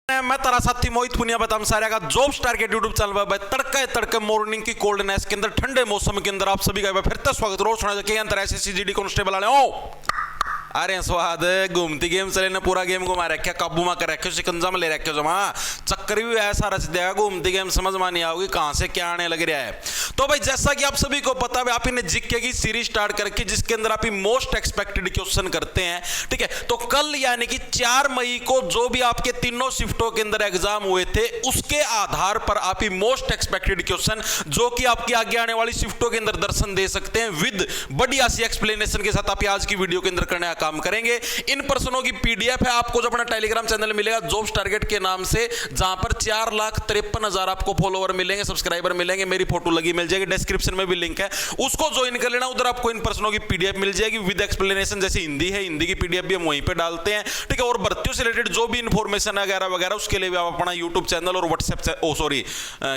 मैं तारा साथी मोहित पुनिया बताऊं सारे का जॉब स्टार के यूट्यूब चैनल पर तड़के तड़के मॉर्निंग की कोल्डनेस के अंदर ठंडे मौसम के अंदर आप सभी का फिर से स्वागत रोज सुना के अंतर ऐसे सीजीडी कांस्टेबल वाले ओ अरे स्वाद घूमती गेम चले ने पूरा गेम घुमा रखे काबू में कर रखे शिकंजा में ले रखे जमा चक्कर भी ऐसा रच देगा घूमती गेम समझ में नहीं आओगी कहां से क्या आने लग रहा है। तो भाई जैसा कि आप सभी को पता है आप इन्हें जीके की सीरीज स्टार्ट करके जिसके अंदर आप मोस्ट एक्सपेक्टेड क्वेश्चन करते हैं, ठीक है। तो कल यानी कि 4 मई को जो भी आपके तीनों शिफ्टों के अंदर एग्जाम हुए थे उसके आधार पर आप मोस्ट एक्सपेक्टेड क्वेश्चन जो कि आपकी आगे आने वाली शिफ्टों के अंदर दर्शन दे सकते हैं विद बढ़िया सी एक्सप्लेनेशन के साथ आप आज की वीडियो के अंदर करने का काम करेंगे। इन प्रश्नों की पीडीएफ है आपको जो अपना टेलीग्राम चैनल मिलेगा जॉब्स टारगेट के नाम से, जहां पर 4,53,000 आपको फॉलोवर मिलेंगे, सब्सक्राइबर मिलेंगे, मेरी फोटो लगी मिल जाएगी, डिस्क्रिप्शन में भी लिंक है, उसको ज्वाइन कर लेना। उधर आपको इन प्रश्नों की पीडीएफ मिल जाएगी विद एक्सप्लेनेशन। जैसे हिंदी है, हिंदी की पीडीएफ भी हम वहीं पे डालते हैं, ठीक है। और भर्तियों से रिलेटेड जो भी इंफॉर्मेशन वगैरह वगैरह उसके लिए भी आप अपना यूट्यूब चैनल और व्हाट्सएप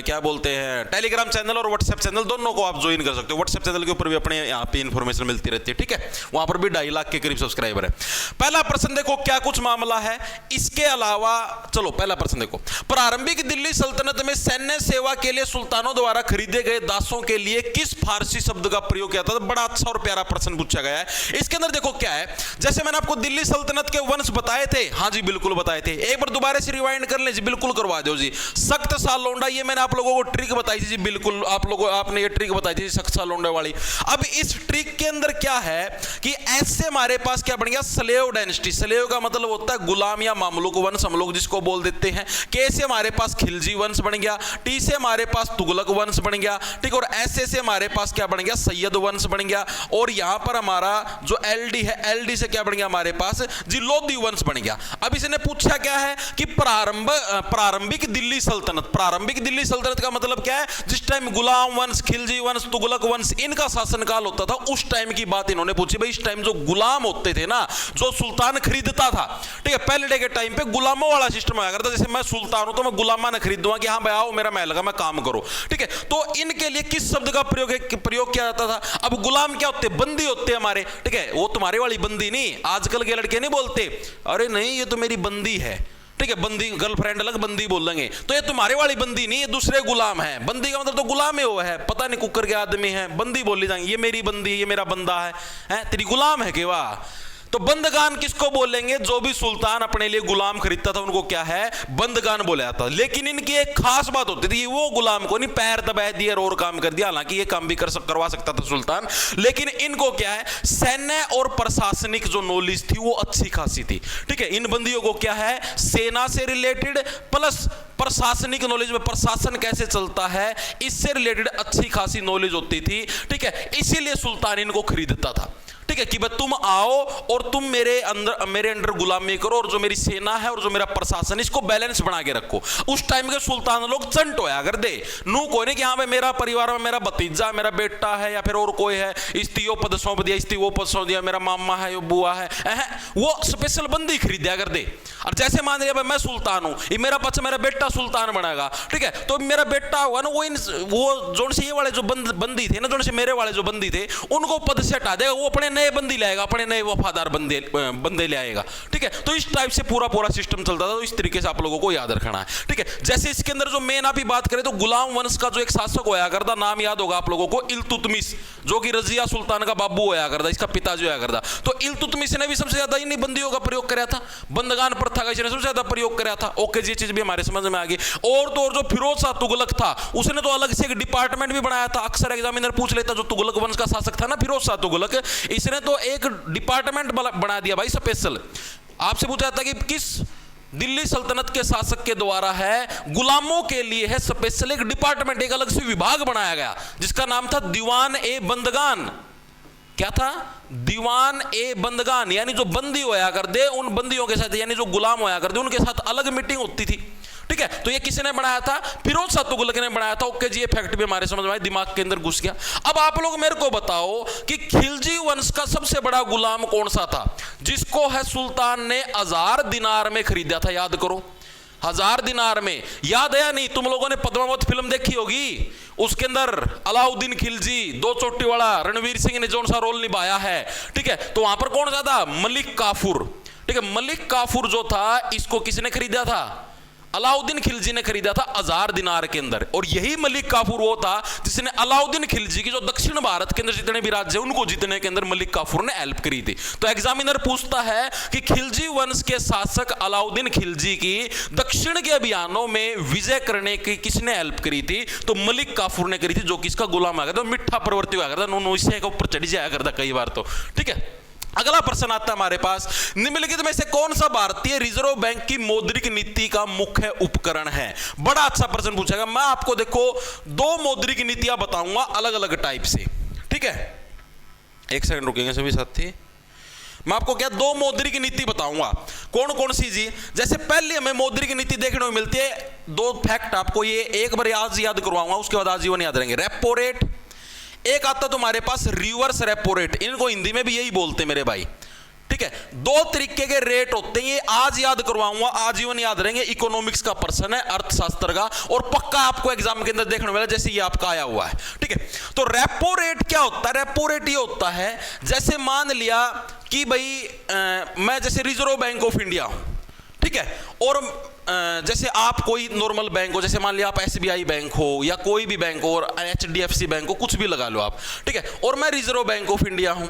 क्या बोलते हैं टेलीग्राम चैनल और व्हाट्सएप चैनल दोनों को आप ज्वाइन कर सकते हो। व्हाट्सएप चैनल के ऊपर भी अपने यहाँ पे इंफॉर्मेशन मिलती रहती है, ठीक है। वहां पर भी 2.5 लाख के करीब सब्सक्राइबर है। पहला प्रश्न देखो क्या कुछ मामला है। इसके अलावा चलो पहला प्रश्न देखो, प्रारंभिक दिल्ली सल्तनत में सैन्य सेवा के लिए सुल्तानों द्वारा खरीदे गए दासों के लिए किस फारसी शब्द का प्रयोग किया था। बड़ा अच्छा और प्यारा प्रश्न पूछा गया है। इसके अंदर देखो क्या है, जैसे मैंने आपको दिल्ली सल्तनत के वंश बताए थे, हाँ जी बिल्कुल बताए थे, एक बार दोबारा से रिवाइंड कर ले जी, बिल्कुल करवा दो जी। सख्त साल लोंडा, ये मैंने आप लोगों को ट्रिक बताई थी जी, बिल्कुल आपने ये ट्रिक बताई थी सख्त साल लोंडा वाली। अब इस ट्रिक के अंदर क्या है कि ऐसे हमारे पास क्या बन गया, स्लेव डायनेस्टी। स्लेव का मतलब होता है गुलाम या मामलूक वंश, हम लोग जिसको बोल देते हैं। के से हमारे पास खिलजी वंश बन गया, टी से हमारे पास तुगलक वंश बन गया, ठीक। और ऐसे से हमारे पास क्या बन गया, सैयद वंश बन गया। और यहां पर हमारा जो एलडी है, एलडी से क्या बन गया हमारे पास जी, लोधी वंश बन गया। अब इसने पूछा क्या है कि प्रारंभिक दिल्ली सल्तनत, प्रारंभिक दिल्ली सल्तनत का मतलब क्या है, जिस टाइम गुलाम वंश, खिलजी वंश, तुगलक वंश इनका शासनकाल होता था उस टाइम की बात इन्होंने पूछी। भाई इस टाइम जो गुलाम होते थे ना, जो सुल्तान खरीदता था, ठीक है, पहले डे के टाइम पे गुलामों वाला सिस्टम आया करता। जैसे मैं सुल्तान हूं तो मैं गुलामा ने खरीदूंगा कि हाँ भाई आओ मेरा महल का मैं काम करो, ठीक है। तो इनके लिए किस शब्द का प्रयोग किया जाता था। अब गुलाम क्या होते, बंदी होते हमारे, ठीक है। वो तुम्हारी वाली बंदी नहीं, आजकल के लड़के नहीं बोलते अरे नहीं ये तो मेरी बंदी है, ठीक है। बंदी गर्लफ्रेंड अलग, बंदी बोलेंगे तो ये तुम्हारे वाली बंदी नहीं, ये दूसरे गुलाम है। बंदी का मतलब तो गुलाम है, वो है पता नहीं कुकर के आदमी है, बंदी बोली जाएंगे, ये मेरी बंदी, ये मेरा बंदा है तेरी गुलाम है केवा। तो बंदगान किसको बोलेंगे, जो भी सुल्तान अपने लिए गुलाम खरीदता था उनको क्या है, बंदगान बोला जाता। लेकिन इनकी एक खास बात होती थी, वो गुलाम को नहीं पैर दबा दिया और काम कर दिया, हालांकि ये काम भी करवा सकता था सुल्तान, लेकिन इनको क्या है, सैन्य और प्रशासनिक जो नॉलेज थी वो अच्छी खासी थी, ठीक है। इन बंदियों को क्या है, सेना से रिलेटेड प्लस प्रशासनिक नॉलेज में प्रशासन कैसे चलता है इससे रिलेटेड अच्छी खासी नॉलेज होती थी, ठीक है। इसीलिए सुल्तान इनको खरीदता था, ठीक है, कि भाई तुम आओ और तुम मेरे अंडर गुलामी करो, और जो मेरी सेना है और जो मेरा प्रशासन इसको बैलेंस बना के रखो। उस टाइम के सुल्तान लोग चंट होया कर दे, नू कोई नहीं कि हाँ भाई मेरा परिवार में मेरा भतीजा, मेरा बेटा है या फिर और कोई है, इस्ती वो पद सौंप दिया, इस्ती वो पद सौंप दिया, मेरा मामा है, वो बुआ है, वो स्पेशल बंदी खरीदा कर दे। और जैसे मान लिया भाई मैं सुल्तान हूं, ये मेरा बच्चा मेरा बेटा सुल्तान बनेगा, ठीक है। तो मेरा बेटा हुआ ना, वो जो से ये वाले जो बंदी थे ना, जो से मेरे वाले जो बंदी थे उनको पद से हटा देगा, वो अपने नए बंदी लाएगा, अपने नए वफादार बंदे ले आएगा, ठीक है। तो इस टाइप से पूरा सिस्टम चलता था। तो इस तरीके से आप लोगों को याद रखना है, ठीक है। जैसे इसके अंदर जो मेन आप ही बात करें तो गुलाम वंश का जो एक शासक होया करता, नाम याद होगा आप लोगों को, इल्तुतमिश, जो कि रजिया सुल्तान का बाबू होया करता, इसका पिता जो होया करता। तो इल्तुतमिश ने भी सबसे ज्यादा इन्हीं बंदियों का प्रयोग कराया था, बंदगान प्रथा का इसने सबसे ज्यादा प्रयोग कराया था। ओके जी, ये चीज भी हमारे समझ में आ गई। और तो और जो फिरोज शाह तुगलक था उसने तो अलग से एक डिपार्टमेंट भी बनाया था, अक्सर एग्जामिनर पूछ लेता, जो तुगलक वंश का शासक था ना फिरोज शाह तुगलक, इसने तो एक डिपार्टमेंट बना दिया भाई स्पेशल। आपसे पूछा था कि किस दिल्ली सल्तनत के शासक के द्वारा है, गुलामों के लिए है स्पेशल एक डिपार्टमेंट, एक अलग से विभाग बनाया गया जिसका नाम था दीवान ए बंदगान। क्या था, दीवान ए बंदगान, यानी जो बंदी होया कर दे उन बंदियों के साथ, यानी जो गुलाम होया कर दे उनके साथ अलग मीटिंग होती थी, ठीक है। तो ये किसने बनाया था, फिरोज शाह तुगलक ने बनाया था। ओके जी, ये फैक्ट भी हमारे समझ में आया, दिमाग के अंदर घुस गया। अब आप लोग मेरे को बताओ कि खिलजी वंश का सबसे बड़ा गुलाम कौन सा था, जिसको है सुल्तान ने 1000 दिनार में खरीदा था, याद करो। 1000 दिनार में, याद है या नहीं। तुम लोगों ने पद्मावत फिल्म देखी होगी, उसके अंदर अलाउद्दीन खिलजी, 2 चोटी वाला रणवीर सिंह ने जो सा रोल निभाया है, ठीक है। तो वहां पर कौन सा था, मलिक काफूर, ठीक है। मलिक काफूर जो था इसको किसने खरीदा था, अलाउद्दीन खिलजी ने खरीदा था 1000 दिनार के अंदर, और यही मलिक काफूर वो था जिसने अलाउद्दीन खिलजी की जो दक्षिण भारत के अंदर जितने भी राज्य उनको जीतने के अंदर मलिक काफूर ने हेल्प करी थी। तो एग्जामिनर पूछता है कि खिलजी वंश के शासक अलाउद्दीन खिलजी की दक्षिण के अभियानों में विजय करने की किसने हेल्प करी थी? तो मलिक काफूर ने करी थी, जो कि इसका गुलाम आ गया था, मिठा प्रवृत्ति हुआ करता, नुनूसे के ऊपर चढ़ी जाया करता कई बार। तो ठीक है, अगला प्रश्न आता है हमारे पास, निम्नलिखित में से कौन सा भारतीय रिजर्व बैंक की मौद्रिक नीति का मुख्य उपकरण है? बड़ा अच्छा प्रश्न पूछेगा। मैं आपको देखो 2 मौद्रिक नीतियां बताऊंगा अलग अलग टाइप से, ठीक है, एक सेकंड रुकेंगे सभी साथी। मैं आपको क्या 2 मौद्रिक नीति बताऊंगा, कौन कौन सी जी। जैसे पहले हमें मौद्रिक नीति देखने को मिलती है, 2 फैक्ट आपको ये एक बार आज याद करवाऊंगा, उसके बाद आजीवन याद रहेंगे। रेपो रेट, एक आता तुम्हारे पास रिवर्स रेपो रेट, इनको हिंदी में भी यही बोलते हैं मेरे भाई, ठीक है। 2 तरीके के रेट होते हैं, ये आज याद करवाऊंगा, आजीवन याद रहेंगे। इकोनॉमिक्स का प्रश्न है, अर्थशास्त्र का, और पक्का आपको एग्जाम के अंदर देखने वाला, जैसे ये आपका आया हुआ है, ठीक है। तो रेपो रेट क्या होता है? रेपो रेट ये होता है, जैसे मान लिया कि भाई मैं जैसे रिजर्व बैंक ऑफ इंडिया हूं, ठीक है, और जैसे आप कोई नॉर्मल बैंक हो, जैसे मान लिया आप SBI बैंक हो या कोई भी बैंक हो, और HDFC बैंक हो, कुछ भी लगा लो आप, ठीक है, और मैं रिजर्व बैंक ऑफ इंडिया हूं,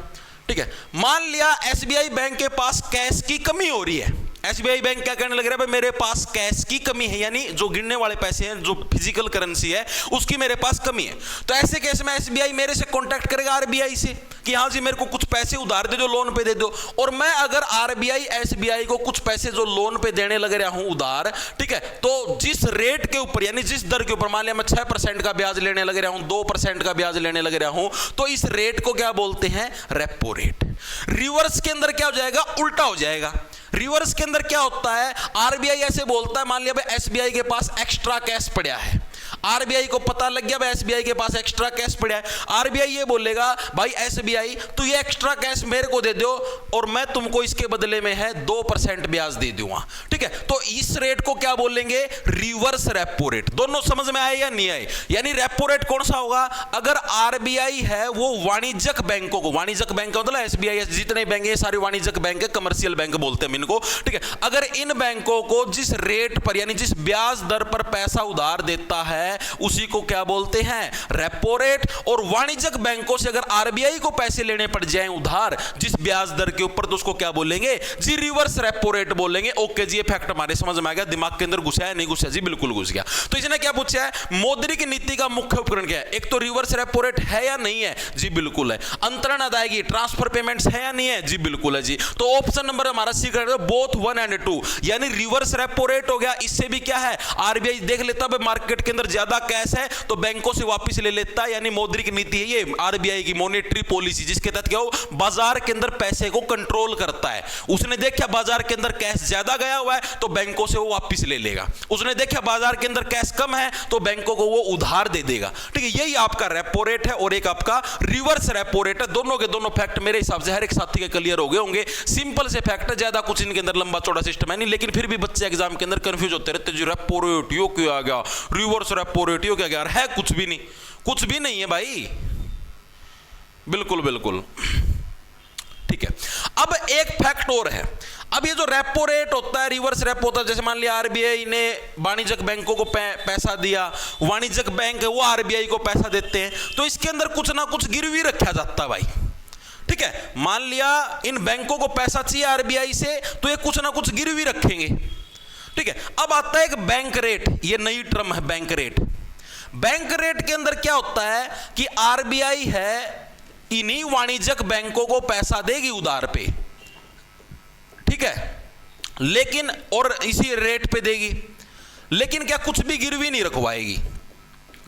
ठीक है। मान लिया SBI बैंक के पास कैश की कमी हो रही है, SBI बैंक क्या कहने लग रहा है, भाई मेरे पास कैश की कमी है, यानी जो गिनने वाले पैसे हैं, जो फिजिकल करेंसी है, उसकी मेरे पास कमी है। तो ऐसे केस में SBI मेरे से कांटेक्ट करेगा RBI से कि हाँ जी मेरे को कुछ पैसे उधार दे दो, लोन पे दे दो। और मैं अगर RBI SBI को कुछ पैसे जो लोन पे देने लग रहा हूं उधार, ठीक है, तो जिस रेट के ऊपर यानी जिस दर के ऊपर, मान लिया मैं 6% का ब्याज लेने लग रहा हूं, 2% का ब्याज लेने लग रहा हूं, तो इस रेट को क्या बोलते हैं? Repo rate. रिवर्स के अंदर क्या हो जाएगा? उल्टा हो जाएगा। रिवर्स के अंदर क्या होता है? RBI ऐसे बोलता है, मान लिया भाई SBI के पास एक्स्ट्रा कैश पड़ा है, RBI को पता लग गया भाई SBI के पास एक्स्ट्रा कैश पड़ा है, RBI ये बोलेगा भाई SBI तू ये एक्स्ट्रा कैश मेरे को दे दो और मैं तुमको इसके बदले में है 2% ब्याज दे दूंगा, ठीक है। तो इस रेट को क्या बोलेंगे? Reverse repo rate. दोनों समझ में आए या नहीं आए? यानी रेपो रेट कौन सा होगा? अगर RBI है वो वाणिज्यिक बैंकों को, वाणिज्यिक बैंक का मतलब SBI जितने बैंक है सारे वाणिज्यिक बैंक है, कमर्शियल बैंक बोलते हैं इनको, ठीक है। अगर इन बैंकों को जिस रेट पर यानी जिस ब्याज दर पर पैसा उधार देता है उसी को क्या बोलते हैं? Repo rate. और वाणिज्यिक बैंकों से अगर RBI को पैसे लेने पड़ जाएं उधार जिस ब्याज दर के ऊपर, तो उसको क्या बोलेंगे जी? रिवर्स रेपो रेट बोलेंगे। ओके जी, ये फैक्ट हमारे समझ में आ गया, दिमाग के अंदर घुसा है नहीं घुसा जी? बिल्कुल घुस गया। तो इसने क्या पूछा है? मौद्रिक नीति का मुख्य उपकरण क्या है? एक तो रिवर्स रेपो रेट है या नहीं है? जी बिल्कुल है। अंतरण अदायगी ट्रांसफर पेमेंट्स है या नहीं है? जी बिल्कुल है जी। तो ऑप्शन नंबर हमारा सी करेक्ट है, बोथ 1 and 2, यानी रिवर्स रेपो रेट हो गया। इससे भी क्या है? RBI देख लेता है मार्केट के अंदर ज्यादा कैश है तो बैंकों से वापस ले लेता है, यानी मौद्रिक नीति है ये RBI की मॉनेटरी पॉलिसी, जिसके तहत क्या हो? बाजार के अंदर पैसे को कंट्रोल करता है। उसने देखा बाजार के अंदर कैश ज्यादा गया हुआ है तो बैंकों से वो वापस ले लेगा, उसने देखा बाजार के अंदर कैश कम है तो बैंकों को वो उधार दे देगा, ठीक है। यही आपका रेपो रेट है और एक आपका रिवर्स रेपो रेट है। दोनों के दोनों फैक्ट मेरे हिसाब से हर एक साथी के क्लियर हो गए होंगे। सिंपल से फैक्ट है, ज्यादा कुछ इनके अंदर लंबा चौड़ा सिस्टम है नहीं, लेकिन फिर भी बच्चे एग्जाम के अंदर कंफ्यूज होते रहते जी, रेपो रेट यो क्यों आ गया, रिवर्स रेपो रेट यो क्या गया? है कुछ भी नहीं, कुछ भी नहीं है भाई, बिल्कुल बिल्कुल, ठीक है। अब एक फैक्ट और है, अब ये जो रेपो रेट होता है, रिवर्स रेपो होता है, जैसे मान लिया RBI ने वाणिज्यिक बैंकों को पैसा दिया, वाणिज्यिक बैंक है वो RBI को पैसा देते हैं, तो इसके अंदर कुछ ना कुछ गिरवी रखा जाता है भाई, ठीक है। मान लिया इन बैंकों को पैसा चाहिए RBI से तो ये कुछ ना कुछ गिरवी रखेंगे, ठीक है। अब आता है एक बैंक रेट, ये नई टर्म है बैंक रेट। बैंक रेट के अंदर क्या होता है कि RBI है इन्हीं वाणिज्यिक बैंकों को पैसा देगी उधार पे, ठीक है, लेकिन और इसी रेट पे देगी, लेकिन क्या कुछ भी गिरवी नहीं रखवाएगी,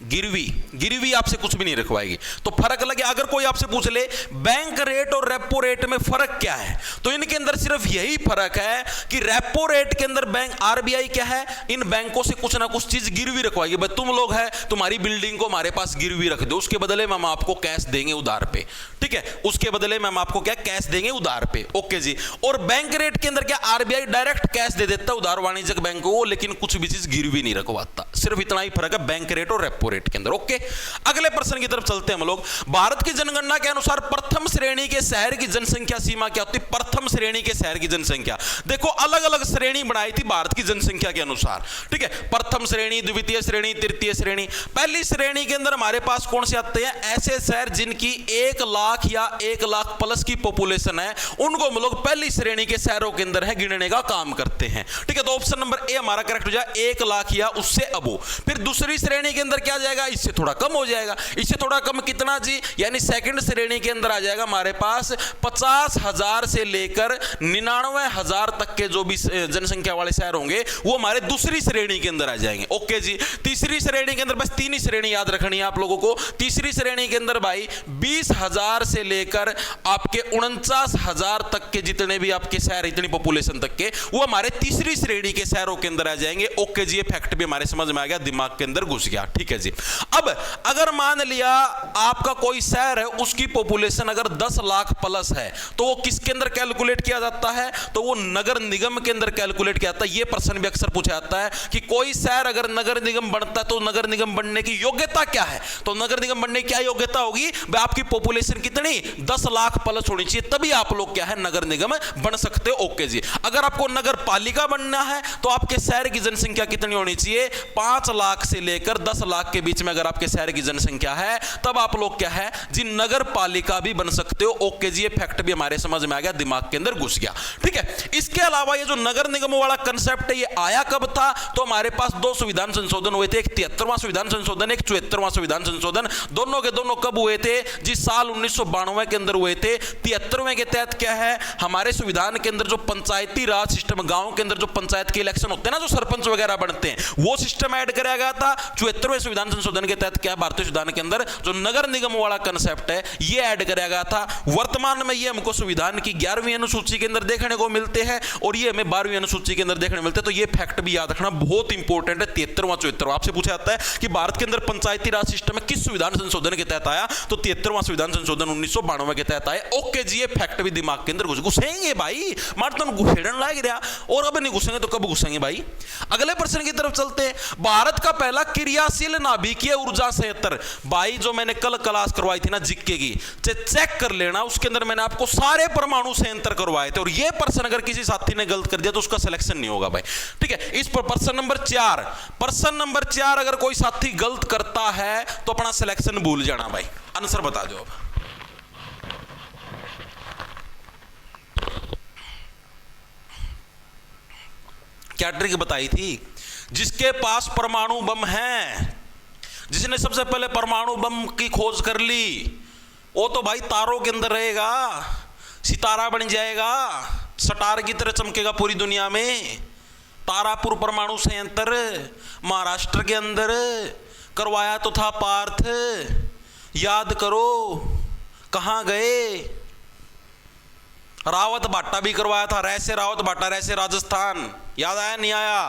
गिरवी आपसे कुछ भी नहीं रखवाएगी। तो फर्क लगे, अगर कोई आपसे पूछ ले बैंक रेट और रेपो रेट में फर्क क्या है, तो इनके अंदर सिर्फ यही फर्क है कि रेपो रेट के अंदर बैंक RBI क्या है, इन बैंकों से कुछ ना कुछ चीज गिरवी रखवाएगी। भाई तुम लोग है, तुम्हारी बिल्डिंग को हमारे पास गिरवी रख दो, उसके बदले में हम आपको कैश देंगे उधार पे, ठीक है, उसके बदले में हम आपको क्या कैश देंगे उधार पे, ओके जी। और बैंक रेट के अंदर क्या RBI डायरेक्ट कैश दे देता उधार वाणिज्यिक बैंकों को, लेकिन कुछ भी चीज गिरवी नहीं रखवाता। सिर्फ इतना ही फर्क है बैंक रेट और रेपो रेट के अंदर। ओके, अगले प्रश्न की तरफ चलते हैं हम लोग। भारत की जनगणना के अनुसार प्रथम श्रेणी के शहर की जनसंख्या सीमा क्या होती है? प्रथम श्रेणी के शहर की जनसंख्या, देखो अलग अलग श्रेणी बनाई थी भारत की जनसंख्या के अनुसार, ठीक है। प्रथम श्रेणी, द्वितीय श्रेणी, तृतीय श्रेणी। पहली श्रेणी के अंदर हमारे पास कौन से आते हैं? ऐसे शहर जिनकी 1 लाख या 1 लाख प्लस की पॉपुलेशन है, उनको हम लोग पहली श्रेणी के शहरों के अंदर है गिनने का काम करते हैं, ठीक है। तो ऑप्शन नंबर ए हमारा करेक्ट हो जाए, 1 लाख या उससे अबो। फिर दूसरी श्रेणी के अंदर क्या जाएगा? इससे थोड़ा कम हो जाएगा। इससे थोड़ा कम कितना जी? यानी सेकंड श्रेणी के अंदर आ जाएगा हमारे पास 50,000 से लेकर 99,000 तक के जो भी जनसंख्या वाले शहर होंगे वो हमारे दूसरी श्रेणी के अंदर आ जाएंगे। ओके जी। तीसरी श्रेणी के अंदर बस 3 ही श्रेणी याद रखनी है आप लोगों को। तीसरी श्रेणी के अंदर भाई 20,000 से लेकर आपके 49,000 तक के जितने भी आपके शहर, इतनी पॉपुलेशन तक के, वो हमारे तीसरी श्रेणी के शहरों के अंदर आ जाएंगे। ओके जी, ये फैक्ट भी हमारे समझ में आ गया, दिमाग के अंदर घुस गया, ठीक है जी। अब अगर मान लिया आपका कोई शहर है, उसकी पॉपुलेशन अगर 10 लाख प्लस है, तो वो किसके अंदर कैलकुलेट किया जाता है? तो वो नगर निगम के अंदर कैलकुलेट किया जाता है। ये प्रश्न भी अक्सर पूछा जाता है कि कोई शहर अगर नगर निगम बनता है तो नगर निगम बनने की योग्यता क्या है? तो नगर निगम बनने की क्या योग्यता होगी? आपकी पॉपुलेशन कितनी? 10 लाख प्लस होनी चाहिए, तभी आप लोग क्या है नगर निगम बन सकते हो। ओके जी। अगर आपको नगर पालिका बनना है तो आपके शहर की जनसंख्या कितनी होनी चाहिए? 5 लाख से लेकर 10 लाख के बीच में अगर आपके शहर की जनसंख्या है, तब आप लोग क्या है जी नगर पालिका भी बन सकते हो। ओके जी, ये फैक्ट भी हमारे समझ में आ गया, दिमाग के अंदर घुस गया, ठीक है। इसके अलावा ये जो नगर निगम वाला कंसेप्ट है, ये आया कब था? तो हमारे पास 2 संविधान संशोधन हुए थे, एक 73वां संविधान संशोधन, एक 74वां संविधान संशोधन। दोनों के दोनों कब हुए थे जी? साल 1992 के अंदर हुए थे। 73वें के तहत क्या है, हमारे संविधान के अंदर जो पंचायती राज सिस्टम, गांव के अंदर जो पंचायत के इलेक्शन होते हैं ना, जो सरपंच वगैरह बनते हैं, वो सिस्टम ऐड कराया गया था। 74वें संविधान संशोधन के तहत क्या, भारतीय संविधान के अंदर जो नगर निगम वाला कंसेप्ट है, ये ऐड कराया गया था। वर्तमान में ये हमको संविधान की 11वीं अनुसूची के अंदर देखने को मिलते हैं और ये हमें 12वीं अनुसूची के अंदर देखने को मिलते हैं। तो ये फैक्ट भी याद रखना बहुत इंपॉर्टेंट है। 73वां 74वां आपसे पूछा जाता है कि भारत के अंदर पंचायती राज सिस्टम में किस संविधान संशोधन के तहत आया? तो 73वां संविधान संशोधन 1992 के तहत आया। ओके जी, ये फैक्ट भी दिमाग के अंदर घुसेंगे भाई, मार तो घुसेड़न लग रहा, और अब नहीं घुसेंगे तो कब घुसेंगे भाई? अगले प्रश्न की तरफ चलते हैं। भारत का पहला क्रियाशील नाभिकीय ऊर्जा संयंत्र, भाई जो मैंने कल क्लास करवाई थी ना जीके की, चेक कर लेना, उसके अंदर मैंने आपको सारे परमाणु संयंत्र करवाए थे। और ये प्रश्न अगर किसी साथी ने गलत कर दिया तो उसका सिलेक्शन नहीं होगा भाई, ठीक है। इस पर प्रश्न नंबर 4 अगर कोई साथी गलत करता है तो अपना सिलेक्शन भूल जाना भाई। आंसर बता दो। अब क्या ट्रिक बताई थी? जिसके पास परमाणु बम है, जिसने सबसे पहले परमाणु बम की खोज कर ली, वो तो भाई तारों के अंदर रहेगा, सितारा बन जाएगा, स्टार की तरह चमकेगा पूरी दुनिया में। तारापुर परमाणु संयंत्र महाराष्ट्र के अंदर करवाया तो था पार्थ, याद करो कहां गए? रावत भाटा भी करवाया था, रैसे रावत भाटा, रैसे राजस्थान, याद आया नहीं आया?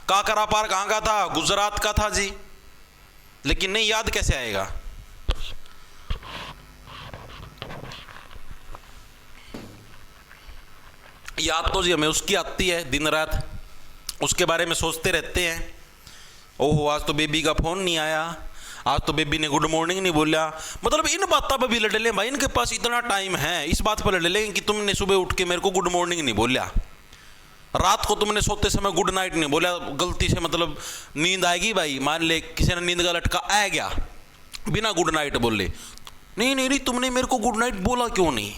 काकरा पार कहां का था? गुजरात का था जी, लेकिन नहीं याद कैसे आएगा? याद तो जी हमें उसकी आती है, दिन रात उसके बारे में सोचते रहते हैं। ओहो आज तो बेबी का फोन नहीं आया, आज तो बेबी ने गुड मॉर्निंग नहीं बोला। मतलब इन बातों पर भी लड़ लें भाई, इनके पास इतना टाइम है, इस बात पर लड़ लें कि तुमने सुबह उठ के मेरे को गुड मॉर्निंग नहीं बोला, रात को तुमने सोते समय गुड नाइट नहीं बोला, गलती से मतलब नींद आएगी भाई, मान ले किसी ने नींद का लटका आ गया बिना गुड नाइट बोले, नहीं तुमने मेरे को गुड नाइट बोला क्यों नहीं,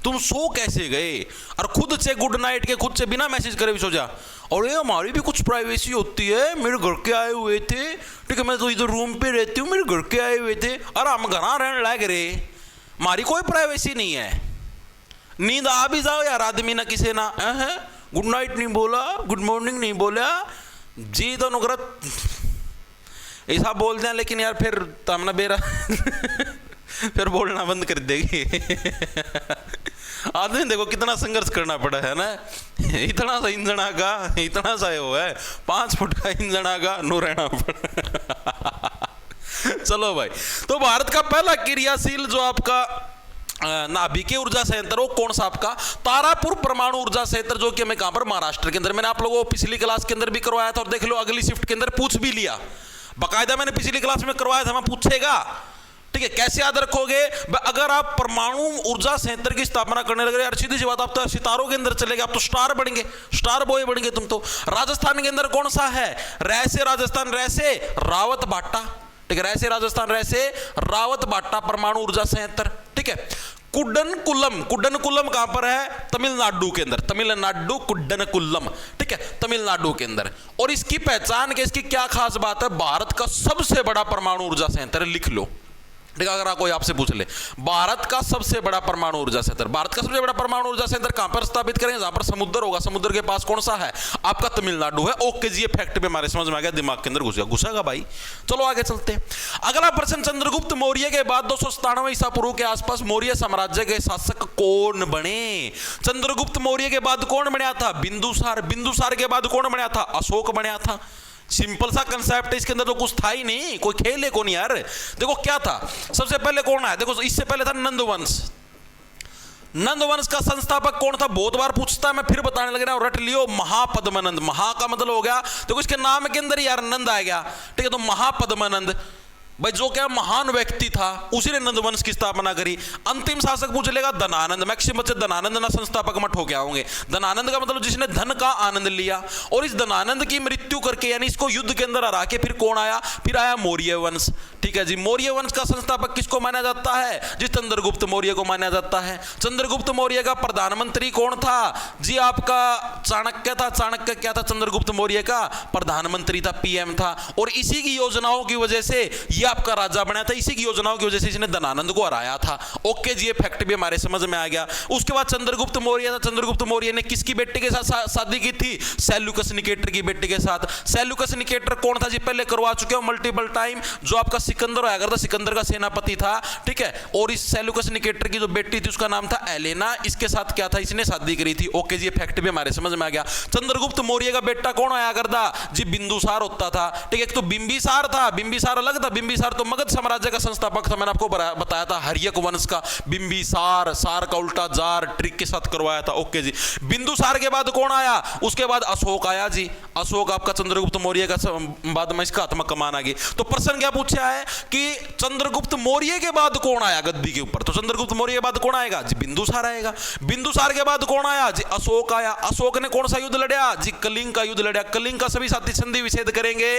तुम सो कैसे गए? और खुद से गुड नाइट के खुद से बिना मैसेज करे भी सो जा। और ये हमारी भी कुछ प्राइवेसी होती है, मेरे घर के आए हुए थे, ठीक है, मैं तो इधर रूम पे रहती हूँ, मेरे घर के आए हुए थे, और हम घर रहने लग रहे, हमारी कोई प्राइवेसी नहीं है। नींद आ भी जाओ यार आदमी ना किसी ना, गुड नाइट नहीं बोला, गुड मॉर्निंग नहीं बोला जी, तो नुकरत ऐसा बोलते हैं, लेकिन यार फिर तमना बेरा फिर बोलना बंद कर देगी। आदमी देखो कितना संघर्ष करना पड़ा है ना, इतना सा इंजन आगा, इतना सा वो है 5 फुट का इंजन आगा, नो रहना पड़ा। चलो भाई, तो भारत का पहला क्रियाशील जो आपका नाभिकीय ऊर्जा संयंत्र वो कौन सा आपका? तारापुर परमाणु ऊर्जा संयंत्र, जो कि हमें कहां पर? महाराष्ट्र के अंदर। मैंने आप लोगों को पिछली क्लास के अंदर भी करवाया था, और देख लो अगली शिफ्ट के अंदर पूछ भी लिया। बाकायदा मैंने पिछली क्लास में करवाया था, मैं पूछेगा। ठीक है, कैसे याद रखोगे? अगर आप परमाणु ऊर्जा संयंत्र की स्थापना करने लगे, यार सीधी सी बात, आप तो सितारों के अंदर चले गए, आप तो स्टार बनेंगे, स्टार बॉय बनेंगे तुम तो। राजस्थान के अंदर कौन सा है? रैसे राजस्थान, रैसे रावत बाटा। ठीक है, रैसे राजस्थान, रैसे रावत बाटा परमाणु ऊर्जा संयंत्र। ठीक है, कुड्डनकुलम, कुड्डनकुलम कहां पर है? तमिलनाडु के अंदर, तमिलनाडु कुड्डनकुलम। ठीक है, तमिलनाडु के अंदर। और इसकी पहचान के, इसकी क्या खास बात है? भारत का सबसे बड़ा परमाणु ऊर्जा संयंत्र, लिख लो। ठीक है, अगर कोई आपसे पूछ ले भारत का सबसे बड़ा परमाणु ऊर्जा संयंत्र, भारत का सबसे बड़ा परमाणु ऊर्जा संयंत्र कहां पर स्थापित करेंगे? जहां पर समुद्र होगा, समुद्र के पास कौन सा है? आपका तमिलनाडु है। ओके जी, ये फैक्ट भी हमारे समझ में आ गया, दिमाग के अंदर घुसेगा भाई। चलो आगे चलते हैं। अगला प्रश्न, चंद्रगुप्त मौर्य के बाद 297 ईसा पूर्व के आसपास मौर्य साम्राज्य के शासक कौन बने? चंद्रगुप्त मौर्य के बाद कौन बना था? बिंदुसार। बिंदुसार के बाद कौन बना था? अशोक बना था। सिंपल सा कंसेप्ट है, इसके अंदर तो कुछ था ही नहीं, कोई खेल है कौन यार। देखो क्या था, सबसे पहले कौन आया? देखो इससे पहले था नंदवंश। नंदवंश का संस्थापक कौन था? बहुत बार पूछता है, मैं फिर बताने लग रहा हूं, रट लियो। महापद्मनंद। महा का मतलब हो गया, देखो इसके नाम के अंदर यार नंद आ गया। ठीक है, तो महापद्मनंद भाई, जो क्या महान व्यक्ति था, उसी ने नंदवंश की स्थापना करी। अंतिम शासक पूछ लेगा धनानंद। मैक्सिमम बच्चे धनानंद ना संस्थापक मत हो गया होंगे। धनानंद का मतलब जिसने धन का आनंद लिया। और इस धनानंद की मृत्यु करके, यानी इसको युद्ध के अंदर हरा के फिर कौन आया? फिर आया मौर्य वंश। ठीक है जी, मौर्य वंश का संस्थापक किसको माना जाता है? जी चंद्रगुप्त मौर्य को माना जाता है। चंद्रगुप्त मौर्य का प्रधानमंत्री कौन था? जी आपका चाणक्य था। चाणक्य क्या था? चंद्रगुप्त मौर्य का प्रधानमंत्री था, पीएम था। और इसी की योजनाओं की वजह से आपका राजा बना था, इसी की योजनाओं की वजह से इसने धनानंद को हराया था। ओके जी, ये फैक्ट भी हमारे समझ में आ गया। उसके बाद चंद्रगुप्त मौर्य था। चंद्रगुप्त मौर्य ने किसकी बेटी के साथ शादी की थी? सेल्यूकस निकेटर की बेटी के साथ। सेल्यूकस निकेटर कौन था जी? पहले करवा चुके हो मल्टीपल टाइम, जो आपका सिकंदर आया करता, सिकंदर का सेनापति था। ठीक है, और इस सेल्यूकस निकेटर की जो बेटी थी उसका नाम था एलेना। इसके साथ क्या था? इसने शादी करी थी। ओके जी, ये फैक्ट भी हमारे समझ में आ गया। चंद्रगुप्त मौर्य का बेटा कौन आया करता? जी बिंदुसार होता था। ठीक है, एक तो बिंबिसार था, बिंबिसार अलग था। बिंबिसार तो मगध साम्राज्य का संस्थापक था, मैंने आपको बताया था, हर्यक वंश का। बिंबिसार, सार का उल्टा जार, ट्रिक के साथ करवाया था। ओके जी, बिंदुसार के बाद कौन आया? उसके बाद अशोक आया जी। अशोक आपका चंद्रगुप्त मौर्य का बाद में इसका आत्मक कमान आ गई। तो प्रश्न क्या पूछा है कि चंद्रगुप्त मौर्य के बाद कौन आया गद्दी के ऊपर? तो चंद्रगुप्त मौर्य के बाद कौन आएगा? जी बिंदुसार आएगा। बिंदुसार के बाद कौन आया? जी अशोक आया। अशोक ने कौन सा युद्ध लड़ा? जी कलिंग का युद्ध लड़ा। कलिंग का सभी साथी संधि विच्छेद करेंगे।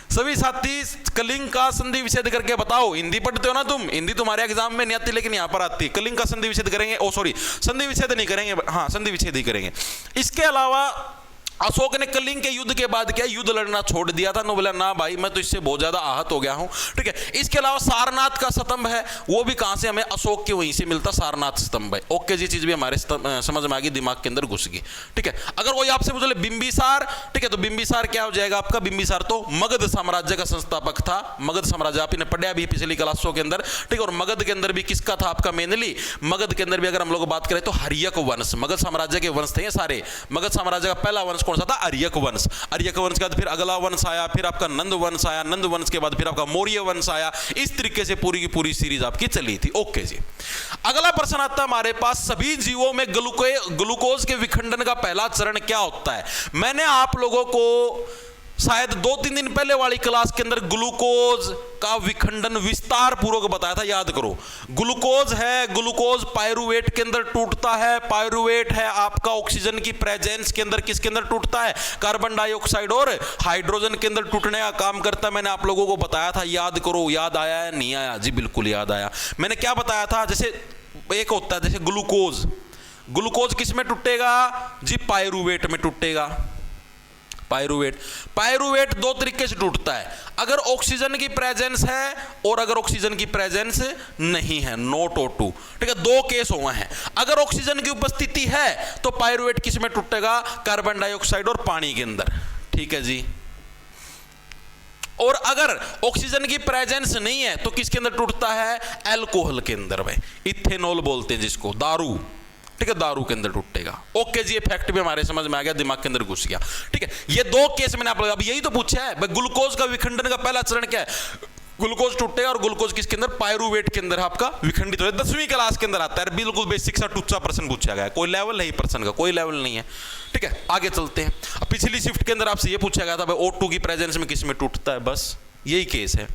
सभी साथी कलिंग का संधि विच्छेद करके बताओ। हिंदी पढ़ते हो ना तुम, हिंदी तुम्हारे एग्जाम में नहीं आती लेकिन यहां पर आती है। कलिंग का संधि विच्छेद करेंगे। ओ सॉरी, संधि विच्छेद नहीं करेंगे, हाँ संधि विच्छेद ही करेंगे। इसके अलावा अशोक ने कलिंग के युद्ध के बाद क्या युद्ध लड़ना छोड़ दिया था? नो बोला ना भाई, मैं तो इससे बहुत ज्यादा आहत हो गया हूं। ठीक है, इसके अलावा सारनाथ का स्तंभ है, वो भी कहां से? हमें अशोक के वहीं से मिलता, सारनाथ स्तंभ है। ओके जी, चीज भी हमारे समझ में आ गई, दिमाग के अंदर घुस गई। ठीक है, अगर वही आपसे पूछ ले बिंबिसार, ठीक है, तो बिंबिसार क्या हो जाएगा आपका? बिंबिसार तो मगध साम्राज्य का संस्थापक था। मगध साम्राज्य आपने पढ़ा भी पिछली क्लासों के अंदर। ठीक है, और मगध के अंदर भी किसका था आपका? मेनली मगध के अंदर भी अगर हम लोग बात करें तो हर्यक वंश, मगध साम्राज्य के वंश थे सारे। मगध साम्राज्य का पहला वंश कौन सा था? हर्यक वंश। अरियक वंश के बाद फिर अगला वंश आया, फिर आपका नंद वंश आया, नंद वंश के बाद फिर आपका मौर्य वंश आया। इस तरीके से पूरी की पूरी सीरीज आपकी चली थी। ओके जी, अगला प्रश्न आता है हमारे पास, सभी जीवों में ग्लूकोज के विखंडन का पहला चरण क्या होता है? मैंने आप लोगों को शायद 2-3 दिन पहले वाली क्लास के अंदर ग्लूकोज का विखंडन विस्तार पूर्वक बताया था, याद करो। ग्लूकोज है, ग्लूकोज पायरुवेट के अंदर टूटता है। पायरुवेट है आपका ऑक्सीजन की प्रेजेंस के अंदर, किसके अंदर टूटता है? कार्बन डाइऑक्साइड और हाइड्रोजन के अंदर टूटने का काम करता है। मैंने आप लोगों को बताया था, याद करो। याद आया या नहीं आया? जी बिल्कुल याद आया। मैंने क्या बताया था? जैसे एक होता है जैसे ग्लूकोज, ग्लूकोज किस में टूटेगा? जी पायरुवेट में टूटेगा। पायरुवेट 2 तरीके से टूटता है, अगर ऑक्सीजन की प्रेजेंस है और अगर ऑक्सीजन की प्रेजेंस नहीं है, नॉट O2। ठीक है, 2 केस हुए हैं। अगर ऑक्सीजन की उपस्थिति है तो पायरुवेट किस में टूटेगा? कार्बन डाइऑक्साइड और पानी के अंदर। ठीक है जी, और अगर ऑक्सीजन की प्रेजेंस नहीं है तो किसके अंदर टूटता है? अल्कोहल के अंदर। भाई इथेनॉल बोलते हैं जिसको, दारू। ठीक है, दारू के अंदर टूटेगा। ओके जी, ये फैक्ट भी हमारे समझ में आ गया, दिमाग के अंदर घुस गया। ठीक है, ये 2 केस मैंने आप लोग अब यही तो पूछा है, ग्लूकोज का विखंडन का पहला चरण क्या है? ग्लूकोज टूटेगा और ग्लूकोज किसके अंदर, पायरूवेट के अंदर आपका विखंडित हो, 10वीं क्लास के अंदर आता है, बिल्कुल बेसिक सा टुच्चा प्रश्न पूछा गया है, कोई लेवल नहीं प्रश्न का, कोई लेवल नहीं है। ठीक है, आगे चलते हैं। पिछली शिफ्ट के अंदर आपसे ये पूछा गया था भाई O2 की प्रेजेंस में किस में टूटता है, बस यही केस है।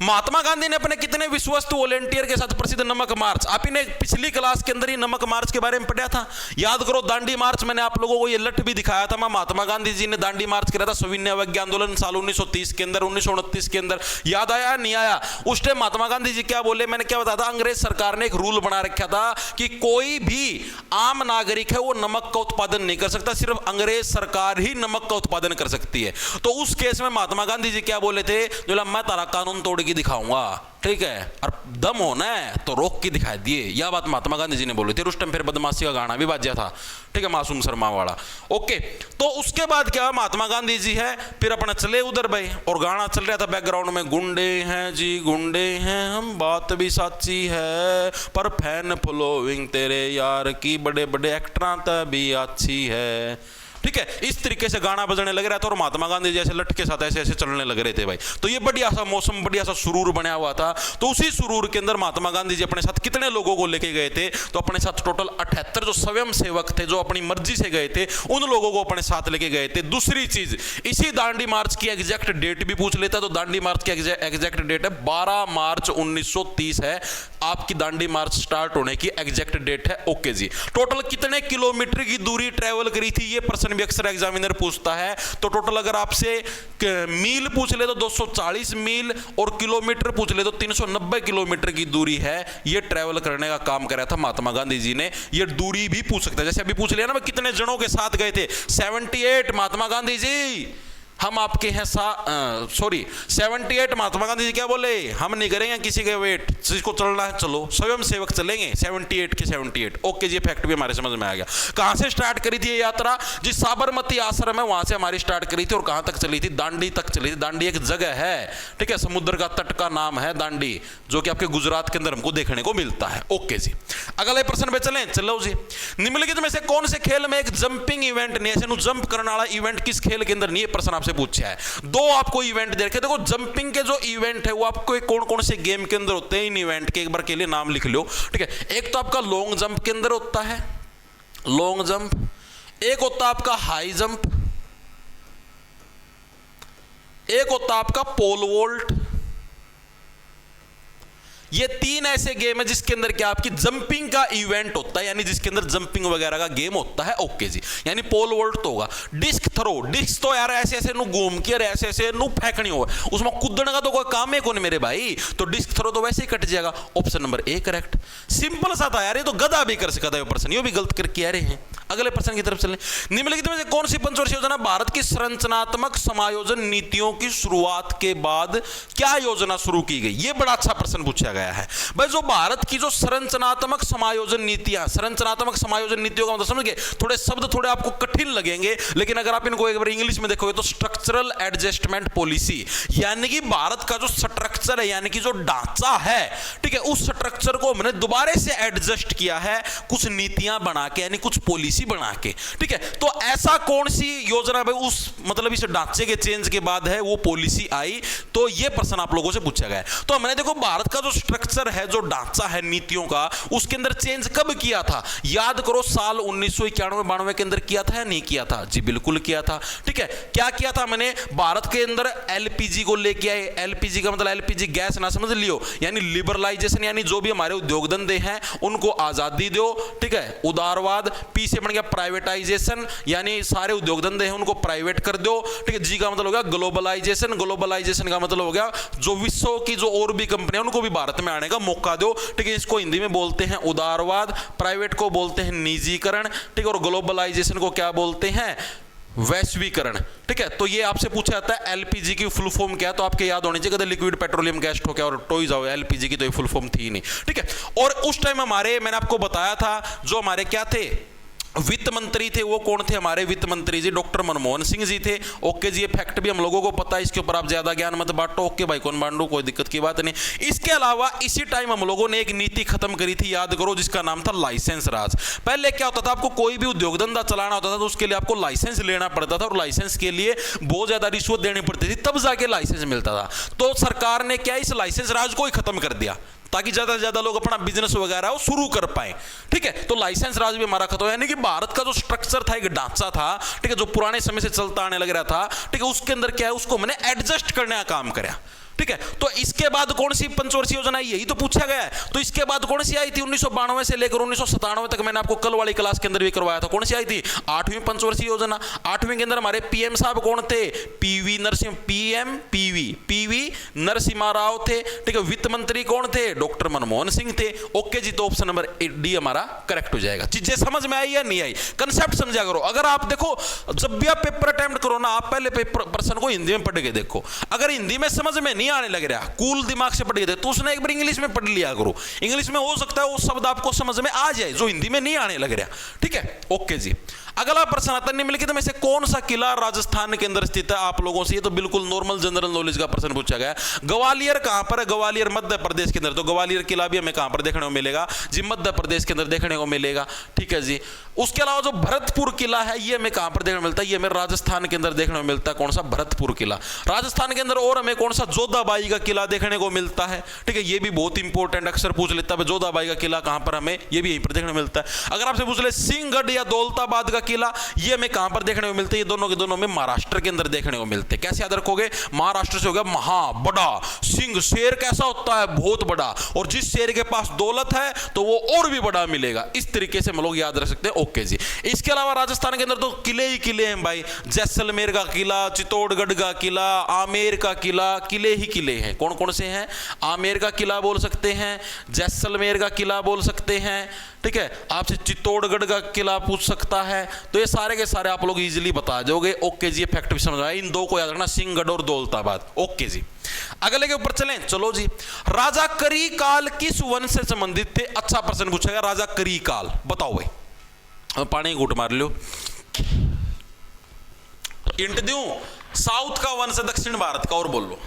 महात्मा गांधी ने अपने कितने विश्वस्त वॉलेंटियर के साथ प्रसिद्ध नमक मार्च, आप ही ने पिछली क्लास के अंदर ही नमक मार्च के बारे में पढ़ा था, याद करो। दांडी मार्च मैंने आप लोगों को ये लट भी दिखाया था, महात्मा गांधी जी ने दांडी मार्च किया था सविनय अवज्ञा आंदोलन साल 1930 के अंदर, 1929 के अंदर, याद आया नहीं आया? उस टाइम महात्मा गांधी जी क्या बोले, मैंने क्या बताया था, अंग्रेज सरकार ने एक रूल बना रखा था कि कोई भी आम नागरिक है वो नमक का उत्पादन नहीं कर सकता, सिर्फ अंग्रेज सरकार ही नमक का उत्पादन कर सकती है। तो उस केस में महात्मा गांधी जी क्या बोले थे, जो मैं तारा कानून तोड़ के दिखाऊंगा, ठीक है, और दम होना है तो रोक के दिखा दिए, यह बात महात्मा गांधी जी ने बोली थी। उस टाइम फिर बदमाशी का गाना भी बाजा था, ठीक है, मासूम शर्मा वाला। ओके, तो उसके बाद क्या, महात्मा गांधी जी है फिर अपना चले उधर भाई, और गाना चल रहा था बैकग्राउंड में, गुंडे हैं जी गुंडे हैं हम, बात भी साची है, पर फैन फॉलोइंग तेरे यार की बड़े बड़े एक्टरां भी अच्छी है। ठीक है, इस तरीके से गाना बजने लग रहा था और महात्मा गांधी जैसे लट के साथ ऐसे ऐसे चलने लग रहे थे भाई। तो ये बढ़िया सा मौसम, बढ़िया सा सुरूर बना हुआ था। तो उसी सुरूर के अंदर महात्मा गांधी जी अपने साथ कितने लोगों को लेके गए थे, तो अपने साथ टोटल 78 जो स्वयं सेवक थे, जो अपनी मर्जी से गए थे, उन लोगों को अपने साथ लेके गए थे। दूसरी चीज, इसी दांडी मार्च की एग्जैक्ट डेट भी पूछ लेता, तो दांडी मार्च की एग्जैक्ट डेट है 12 मार्च 1930 है आपकी दांडी मार्च स्टार्ट होने की एग्जैक्ट डेट है। ओके जी, टोटल कितने किलोमीटर की दूरी ट्रेवल करी थी, ये प्रश्न भी अक्सर एग्जामिनर पूछता है। तो टोटल अगर आपसे मील पूछ ले तो 240 मील, और किलोमीटर पूछ ले तो 390 किलोमीटर की दूरी है, ये ट्रेवल करने का काम करा था महात्मा गांधी जी ने। ये दूरी भी पूछ सकता है, जैसे अभी पूछ लिया ना, कितने जनों के साथ गए थे, 78 महात्मा गांधी जी हम आपके हैं 78 महात्मा गांधी जी क्या बोले, हम नहीं करेंगे किसी के वेट, जिसको चलना है चलो, स्वयं सेवक चलेंगे, 78 के 78। ओके जी, फैक्ट भी हमारे समझ में आ गया। कहां से स्टार्ट करी थी ये यात्रा, जिस साबरमती आश्रम है वहां से हमारी स्टार्ट करी थी, और कहां तक चली थी, दांडी तक चली थी। दांडी एक जगह है, ठीक है, समुद्र का तट का नाम है दांडी, जो कि आपके गुजरात के अंदर हमको देखने को मिलता है। ओके जी, अगले प्रश्न पे चलें, चलो जी। निम्नलिखित में से कौन से खेल में एक जंपिंग इवेंट नहीं, ऐसे जंप करने वाला इवेंट किस खेल के अंदर नहीं, ये प्रश्न पूछा है। दो आपको इवेंट दे रखे, देखो जंपिंग के जो इवेंट है वो आपको कौन कौन से गेम के अंदर होते हैं, इन इवेंट के एक बार के लिए नाम लिख लो, ठीक है। एक तो आपका लॉन्ग जंप के अंदर होता है, लॉन्ग जंप, एक होता है आपका हाई जंप, एक होता है आपका पोल वॉल्ट। ये तीन ऐसे गेम है जिसके अंदर क्या आपकी जंपिंग का इवेंट होता है, यानी जिसके अंदर जंपिंग वगैरह का गेम होता है। ओके जी, यानी पोल वॉल्ट तो होगा। डिस्क थ्रो, डिस्क तो यार ऐसे ऐसे नु घूम के ऐसे ऐसे नु फेंकनी हो, उसमें कूदने का तो कोई काम है कौन मेरे भाई, तो डिस्क थ्रो तो वैसे ही कट जाएगा। Option number A correct, simple सा था यार, ये तो गधा भी कर सकता है प्रश्न, ये भी गलत करके आ रहे हैं। अगले प्रश्न की तरफ चलें। निम्नलिखित में से कौन सी पंचवर्षीय योजना भारत की संरचनात्मक समायोजन नीतियों की शुरुआत के बाद क्या योजना शुरू की गई, ये बड़ा अच्छा प्रश्न पूछा गया है भाई। जो भारत की जो संरचनात्मक समायोजन नीतियां, संरचनात्मक समायोजन नीतियों का मतलब समझ गए, थोड़े शब्द थोड़े आपको कठिन लगेंगे, लेकिन अगर आप इनको एक बार इंग्लिश में देखोगे तो स्ट्रक्चरल एडजस्टमेंट पॉलिसी, यानी कि भारत का जो स्ट्रक्चर है, यानी कि जो ढांचा है, ठीक है, उस स्ट्रक्चर को हमने दोबारा से एडजस्ट किया है कुछ नीतियां बना के, यानी कुछ पॉलिसी बना के, ठीक है। तो ऐसा कौन सी योजना भाई उस मतलब इस ढांचे के चेंज के बाद है वो पॉलिसी आई, तो ये प्रश्न आप लोगों से पूछा गया है। तो हमने देखो भारत का जो स्ट्रक्चर है, जो ढांचा है नीतियों का, उसके अंदर चेंज कब किया था, याद करो साल 1991-92 के अंदर किया था या नहीं किया था, जी बिल्कुल किया था, ठीक है। क्या किया था मैंने, भारत के अंदर एलपीजी को लेके आए, एलपीजी का मतलब एलपीजी गैस ना समझ लियो, यानी लिबरलाइजेशन, यानी जो भी हमारे उद्योग धंधे हैं उनको आजादी दो, ठीक है, उदारवाद। पी से बन गया प्राइवेटाइजेशन, यानी सारे उद्योग धंधे हैं उनको प्राइवेट कर दो, ठीक है। जी का मतलब हो गया ग्लोबलाइजेशन, ग्लोबलाइजेशन का मतलब हो गया जो विश्व की जो और भी कंपनियां उनको भी भारत में आने का मौका दो, ठीक है। इसको हिंदी में बोलते हैं उदारवाद, प्राइवेट को बोलते हैं निजीकरण, ठीक है, और ग्लोबलाइजेशन को क्या बोलते हैं, वैश्वीकरण, ठीक है। तो ये आपसे पूछा जाता है एलपीजी की फुल फॉर्म क्या है, तो आपके याद होनी चाहिए लिक्विड पेट्रोलियम गैस ठोके और टोई जाओ, एलपीजी की तो ये फुल फॉर्म थी नहीं, ठीक है। और उस टाइम हमारे, मैंने आपको बताया था, जो हमारे क्या थे वित्त मंत्री थे वो कौन थे? हमारे वित्त मंत्री जी डॉक्टर मनमोहन सिंह जी थे। ओके जी, ये फैक्ट भी हम लोगों को पता है, इसके ऊपर आप ज्यादा ज्ञान मत बांटो। ओके भाई, कौन बांटो, कोई दिक्कत की बात नहीं। इसके अलावा इसी टाइम हम लोगों ने एक नीति खत्म करी थी, याद करो, जिसका नाम था लाइसेंस राज। पहले क्या होता था, आपको कोई भी उद्योग धंधा चलाना होता था तो उसके लिए आपको लाइसेंस लेना पड़ता था, और लाइसेंस के लिए बहुत ज्यादा रिश्वत देनी पड़ती थी, तब जाके लाइसेंस मिलता था। तो सरकार ने क्या इस लाइसेंस राज को ही खत्म कर दिया, ताकि ज्यादा से ज्यादा लोग अपना बिजनेस वगैरह वो शुरू कर पाए। ठीक है, तो लाइसेंस राज भी हमारा खत्म, यानी कि भारत का जो स्ट्रक्चर था, एक ढांचा था, ठीक है, जो पुराने समय से चलता आने लग रहा था, ठीक है, उसके अंदर क्या है, उसको मैंने एडजस्ट करने का काम किया। ठीक है, तो इसके बाद कौन सी पंचवर्षीय योजना है, यही तो पूछा गया है। तो इसके बाद कौन सी आई थी 1992 से लेकर 1997 तक, मैंने आपको कल वाली क्लास के अंदर भी करवाया था। कौन सी आई थी? 8वीं पंचवर्षीय योजना। 8वीं के अंदर हमारे पीएम साहब कौन थे? पीवी नरसिम्हा राव थे। ठीक है, वित्त मंत्री कौन थे? डॉक्टर मनमोहन सिंह थे। ओके जी, तो ऑप्शन नंबर डी हमारा करेक्ट हो जाएगा। चीजें समझ में आई या नहीं आई? कंसेप्ट समझा करो। अगर आप देखो, जब भी आप पेपर अटेम्प्ट करो ना, आप पहले पेपर प्रश्न को हिंदी में पढ़ के देखो। अगर हिंदी में समझ में नहीं आने लग रहा, कूल दिमाग से पढ़ के तो उसने एक बार इंग्लिश में पढ़ लिया करो। इंग्लिश में हो सकता है वो शब्द आपको समझ में आ जाए जो हिंदी में नहीं आने लग रहा। ठीक है, ओके जी। अगला प्रश्न आता है, निम्नलिखित में से कौन सा किला राजस्थान के अंदर स्थित है? आप लोगों से ये तो बिल्कुल नॉर्मल जनरल नॉलेज का प्रश्न पूछा गया। ग्वालियर कहां पर है? ग्वालियर मध्य प्रदेश के अंदर। तो ग्वालियर किला भी हमें कहां पर देखने को मिलेगा जी? मध्य प्रदेश के अंदर देखने को मिलेगा। ठीक है जी। उसके अलावा जो भरतपुर किला है, ये हमें कहां पर देखने को मिलता है? ये हमें राजस्थान के अंदर देखने को मिलता है। कौन सा? भरतपुर किला राजस्थान के अंदर। और हमें कौन सा? जोधाबाई का किला देखने को मिलता है। ठीक है, ये भी बहुत इंपॉर्टेंट, अक्सर पूछ लेता है जोधाबाई का किला कहां पर, हमें ये भी यहीं पर देखने को मिलता है। अगर आपसे पूछ ले सिंहगढ़ या दौलताबाद का किला, ये हमें कहां पर देखने को मिलते हैं? ये दोनों के दोनों में महाराष्ट्र के अंदर देखने को मिलते हैं। कैसे याद रखोगे? महाराष्ट्र से हो गया महा बड़ा सिंह, शेर कैसा होता है? बहुत बड़ा, और जिस शेर के पास दौलत है तो वो और भी बड़ा मिलेगा। इस तरीके से हम लोग याद रख सकते हैं। ओके जी। इसके अलावा राजस्थान के अंदर तो किले ही किले हैं भाई। जैसलमेर का किला, चित्तौड़गढ़ का किला, आमेर का किला, किले ही किले हैं। कौन कौन से हैं? आमेर का किला बोल सकते हैं, जैसलमेर का किला बोल सकते हैं। ठीक है, आपसे चित्तौड़गढ़ का किला पूछ सकता है। तो ये सारे के सारे आप लोग इजीली बता दोगे। ओके जी, ये फैक्ट भी समझ आया। इन दो को याद रखना, सिंहगढ़ और दौलताबाद। ओके जी, अगले के ऊपर चलें। चलो जी, राजा करिकाल किस वंश से संबंधित थे? अच्छा प्रश्न पूछा गया, राजा करिकाल। बताओ भाई, पानी घूट मार लो। इंट दूं? साउथ का वंश है, दक्षिण भारत का, और बोल लो।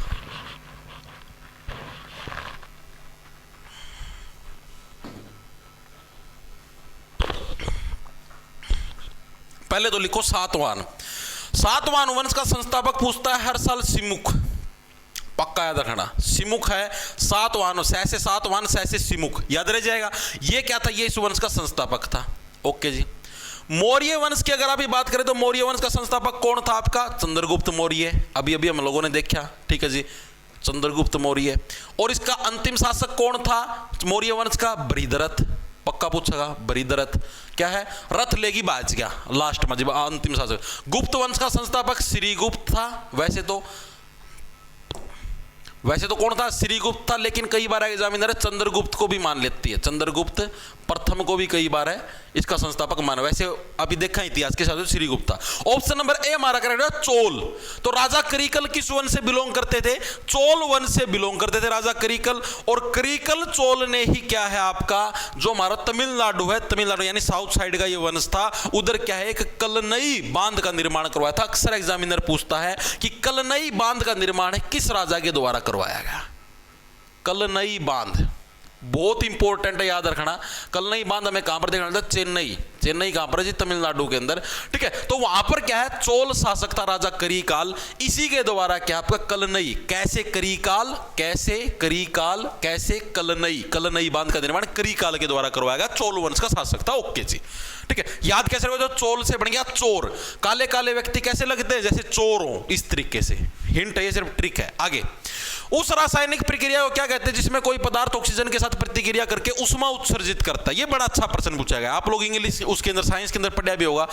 पहले तो लिखो सातवान वंश का संस्थापक पूछता है हर साल सिमुख। पक्का याद रखना, सिमुख है सातवान, सैसे सातवान सैसे सिमुख, याद रह जाएगा। ये क्या था? ये इस वंश का संस्थापक था। ओके जी। मौर्य वंश की अगर आप बात करें तो मौर्य वंश का संस्थापक कौन था आपका? चंद्रगुप्त मौर्य। अभी अभी हम लोगों ने देखा। ठीक है जी, चंद्रगुप्त मौर्य। और इसका अंतिम शासक कौन था मौर्य वंश का? बृहद्रथ। पक्का पूछेगा, बृहद्रथ क्या है? रथ लेगी बाज गया लास्ट में, जब अंतिम शासक। गुप्त वंश का संस्थापक श्रीगुप्त था। वैसे तो कौन था? श्रीगुप्त था, लेकिन कई बार एग्जामिनर चंद्रगुप्त को भी मान लेती है, चंद्रगुप्त प्रथम को भी कई बार है इसका संस्थापक माना। वैसे अभी देखा इतिहास के साथ श्रीगुप्त था। ऑप्शन नंबर ए हमारा करेक्ट है, चोल। तो राजा करिकल किस वंश से बिलोंग करते थे? चोल वंश से बिलोंग करते थे राजा करिकल। और करिकल चोल ने ही क्या है आपका, जो हमारा तमिलनाडु है, तमिलनाडु यानी साउथ साइड का ये वंश था, उधर क्या है एक कलनई बांध का निर्माण करवाया था। अक्सर एग्जामिनर पूछता है कि कलनई बांध का निर्माण किस राजा के द्वारा करवाया गया? कलनई बांध बहुत इंपॉर्टेंट है, याद रखना। कलनई बांध हमें कहां पर देखना मिलता है? चेन्नई कहां पर है जी? तमिलनाडु के अंदर। ठीक है, तो वहां पर क्या है? चोल शासक था राजा करिकाल, इसी के द्वारा क्या आपका कलनई, कैसे करिकाल, कैसे कलनई बांध का निर्माण करिकाल के द्वारा करवाया गया। चोल वंश का शासक था। ओके जी, ठीक है। याद कैसे रखो? जो चोल से बन गया चोर। काले काले व्यक्ति कैसे लगते हैं? जैसे चोर हो, इस तरीके से। हिंट है, ये सिर्फ ट्रिक है। आगे, उस रासायनिक प्रक्रिया को क्या कहते हैं जिसमें कोई पदार्थ ऑक्सीजन के साथ प्रतिक्रिया करके उष्मा उत्सर्जित करता है? ये बड़ा अच्छा प्रश्न पूछा गया। आप लोग इंग्लिश उसके अंदर साइंस के अंदर पढ़ा भी होगा।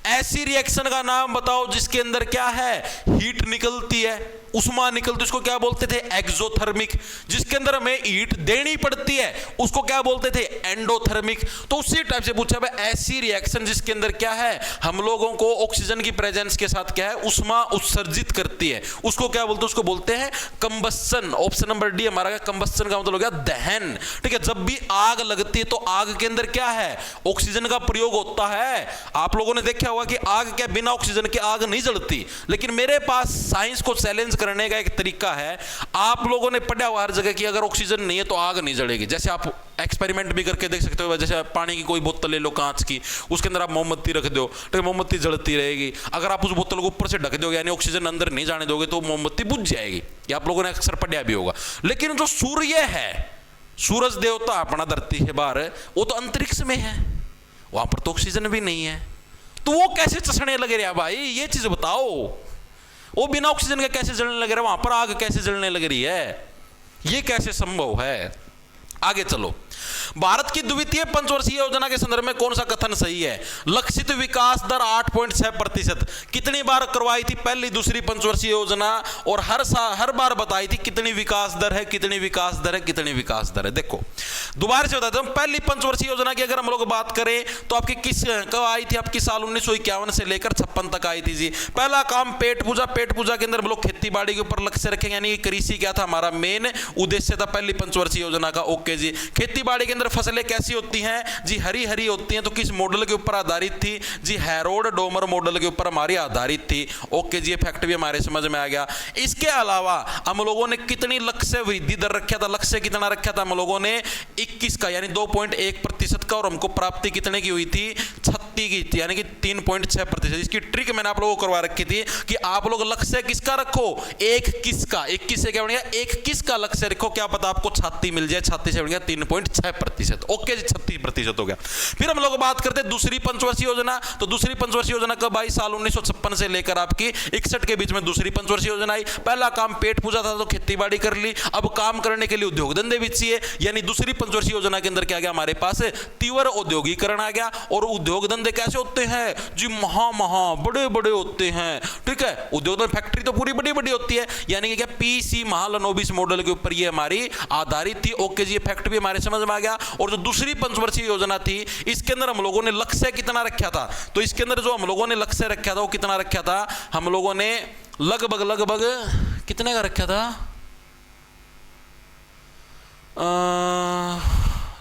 ऐसी रिएक्शन का नाम बताओ जिसके अंदर क्या है? हीट निकलती है, उष्मा निकलती, उसको क्या बोलते थे? एक्सोथर्मिक। जिसके अंदर हमें हीट देनी पड़ती है उसको क्या बोलते थे? एंडोथर्मिक। तो उसी टाइप से पूछा है ऐसी ऐसी रिएक्शन जिसके अंदर क्या है, हम लोगों को ऑक्सीजन की प्रेजेंस के साथ क्या है, उष्मा उत्सर्जित करती है, उसको क्या बोलते हैं, उसको बोलते हैं कंबस्शन। ऑप्शन नंबर डी हमारा कंबस्शन का मतलब हो गया दहन। ठीक है, जब भी आग लगती है तो आग के अंदर क्या है, ऑक्सीजन का प्रयोग होता है। आप लोगों ने देखा होगा कि आग क्या बिना ऑक्सीजन के आग नहीं जलती, लेकिन मेरे पास साइंस को चैलेंज करने का एक तरीका है। आप लोगों ने पढ़ा हुआ हर जगह कि अगर ऑक्सीजन नहीं है तो आग नहीं जलेगी। जैसे आप एक्सपेरिमेंट भी करके देख सकते हो, जैसे पानी की कोई बोतल ले लो कांच की, उसके अंदर आप मोमबत्ती रख दो तो मोमबत्ती जलती रहेगी। अगर आप उस बोतल को ऊपर से ढक दोगे यानी ऑक्सीजन अंदर नहीं जाने दोगे तो मोमबत्ती बुझ जाएगी। ये आप लोगों ने अक्सर पढ़ा भी होगा। लेकिन जो सूर्य है, सूरज देवता अपना धरती के बाहर, वो तो अंतरिक्ष में है, वहां पर तो ऑक्सीजन भी नहीं है, तो वो कैसे चसने लगे रहा भाई, ये चीज बताओ। वो बिना ऑक्सीजन के कैसे जलने लगे रहा, वहां पर आग कैसे जलने लग रही है, ये कैसे संभव है। आगे चलो, भारत की द्वितीय पंचवर्षीय योजना के संदर्भ में कौन सा कथन सही है। लक्षित विकास दर 8.6%। कितनी बार करवाई थी पहली दूसरी पंचवर्षीय योजना, और हर बार बताई थी कितनी विकास दर है, कितनी विकास दर है, कितनी विकास दर है। देखो दोबारा से बताता हूं, पहली पंचवर्षीय योजना की अगर हम लोग बात करें तो आपकी कब आई थी, आपकी साल 1951 से लेकर 56 तक आई थी जी। पहला काम पेट पूजा। पेट पूजा के अंदर हम लोग खेती बाड़ी के ऊपर लक्ष्य रखेंगे, यानी कृषि क्या था हमारा मेन उद्देश्य था पहली पंचवर्षीय योजना का। ओके जी। खेती बाड़ी के अंदर फसलें कैसी होती हैं जी, हरी हरी होती हैं। तो किस मॉडल के ऊपर आधारित थी जी, हैरोल्ड डोमर मॉडल के ऊपर हमारी आधारित थी। ओके जी, ये फैक्ट भी हमारे समझ में आ गया। इसके अलावा हम लोगों ने कितनी लक्ष्य वृद्धि दर रखा था, लक्ष्य कितना रखा था हम लोगों ने 21 का, यानी 2.1% का, और हमको प्राप्ति कितने की हुई थी, 36 की थी, यानी कि 3.6%। इसकी ट्रिक मैंने आप लोगों को करवा रखी थी कि आप लोग लक्ष्य किसका रखो, 21 का। 21 से क्या बन गया, 21 का लक्ष्य रखो, क्या पता आपको 36 मिल जाए। 36 से बन गया 3.6%। ओके जी, 36% हो गया। फिर हम लोग बात करते हैं दूसरी पंचवर्षीय योजना। तो दूसरी पंचवर्षीय योजना कब आई, साल 1956 से लेकर आपकी 61 के बीच में दूसरी पंचवर्षीय योजना आई। पहला काम पेट पूजा था तो खेतीबाड़ी कर ली, अब काम करने के लिए उद्योग धंधे भी चाहिए, यानी दूसरी पंचवर्षीय योजना के अंदर क्या गया हमारे पास, तीव्र औद्योगिकरण आ गया। और उद्योग धंधे कैसे होते हैं जी, महा बड़े बड़े होते हैं। ठीक है, उद्योग धंधे फैक्ट्री तो पूरी बड़ी बड़ी होती है, यानी कि क्या पीसी महालनोबिस मॉडल के ऊपर ये हमारी आधारित थी। ओके जी, ये फैक्ट भी हमारे समझ में आ गया। और जो दूसरी पंचवर्षीय योजना थी इसके अंदर हम लोगों ने लक्ष्य कितना रखा था, तो इसके अंदर जो हम लोगों ने लक्ष्य रखा था वो कितना रखा था, हम लोगों ने लगभग कितने का रखा था,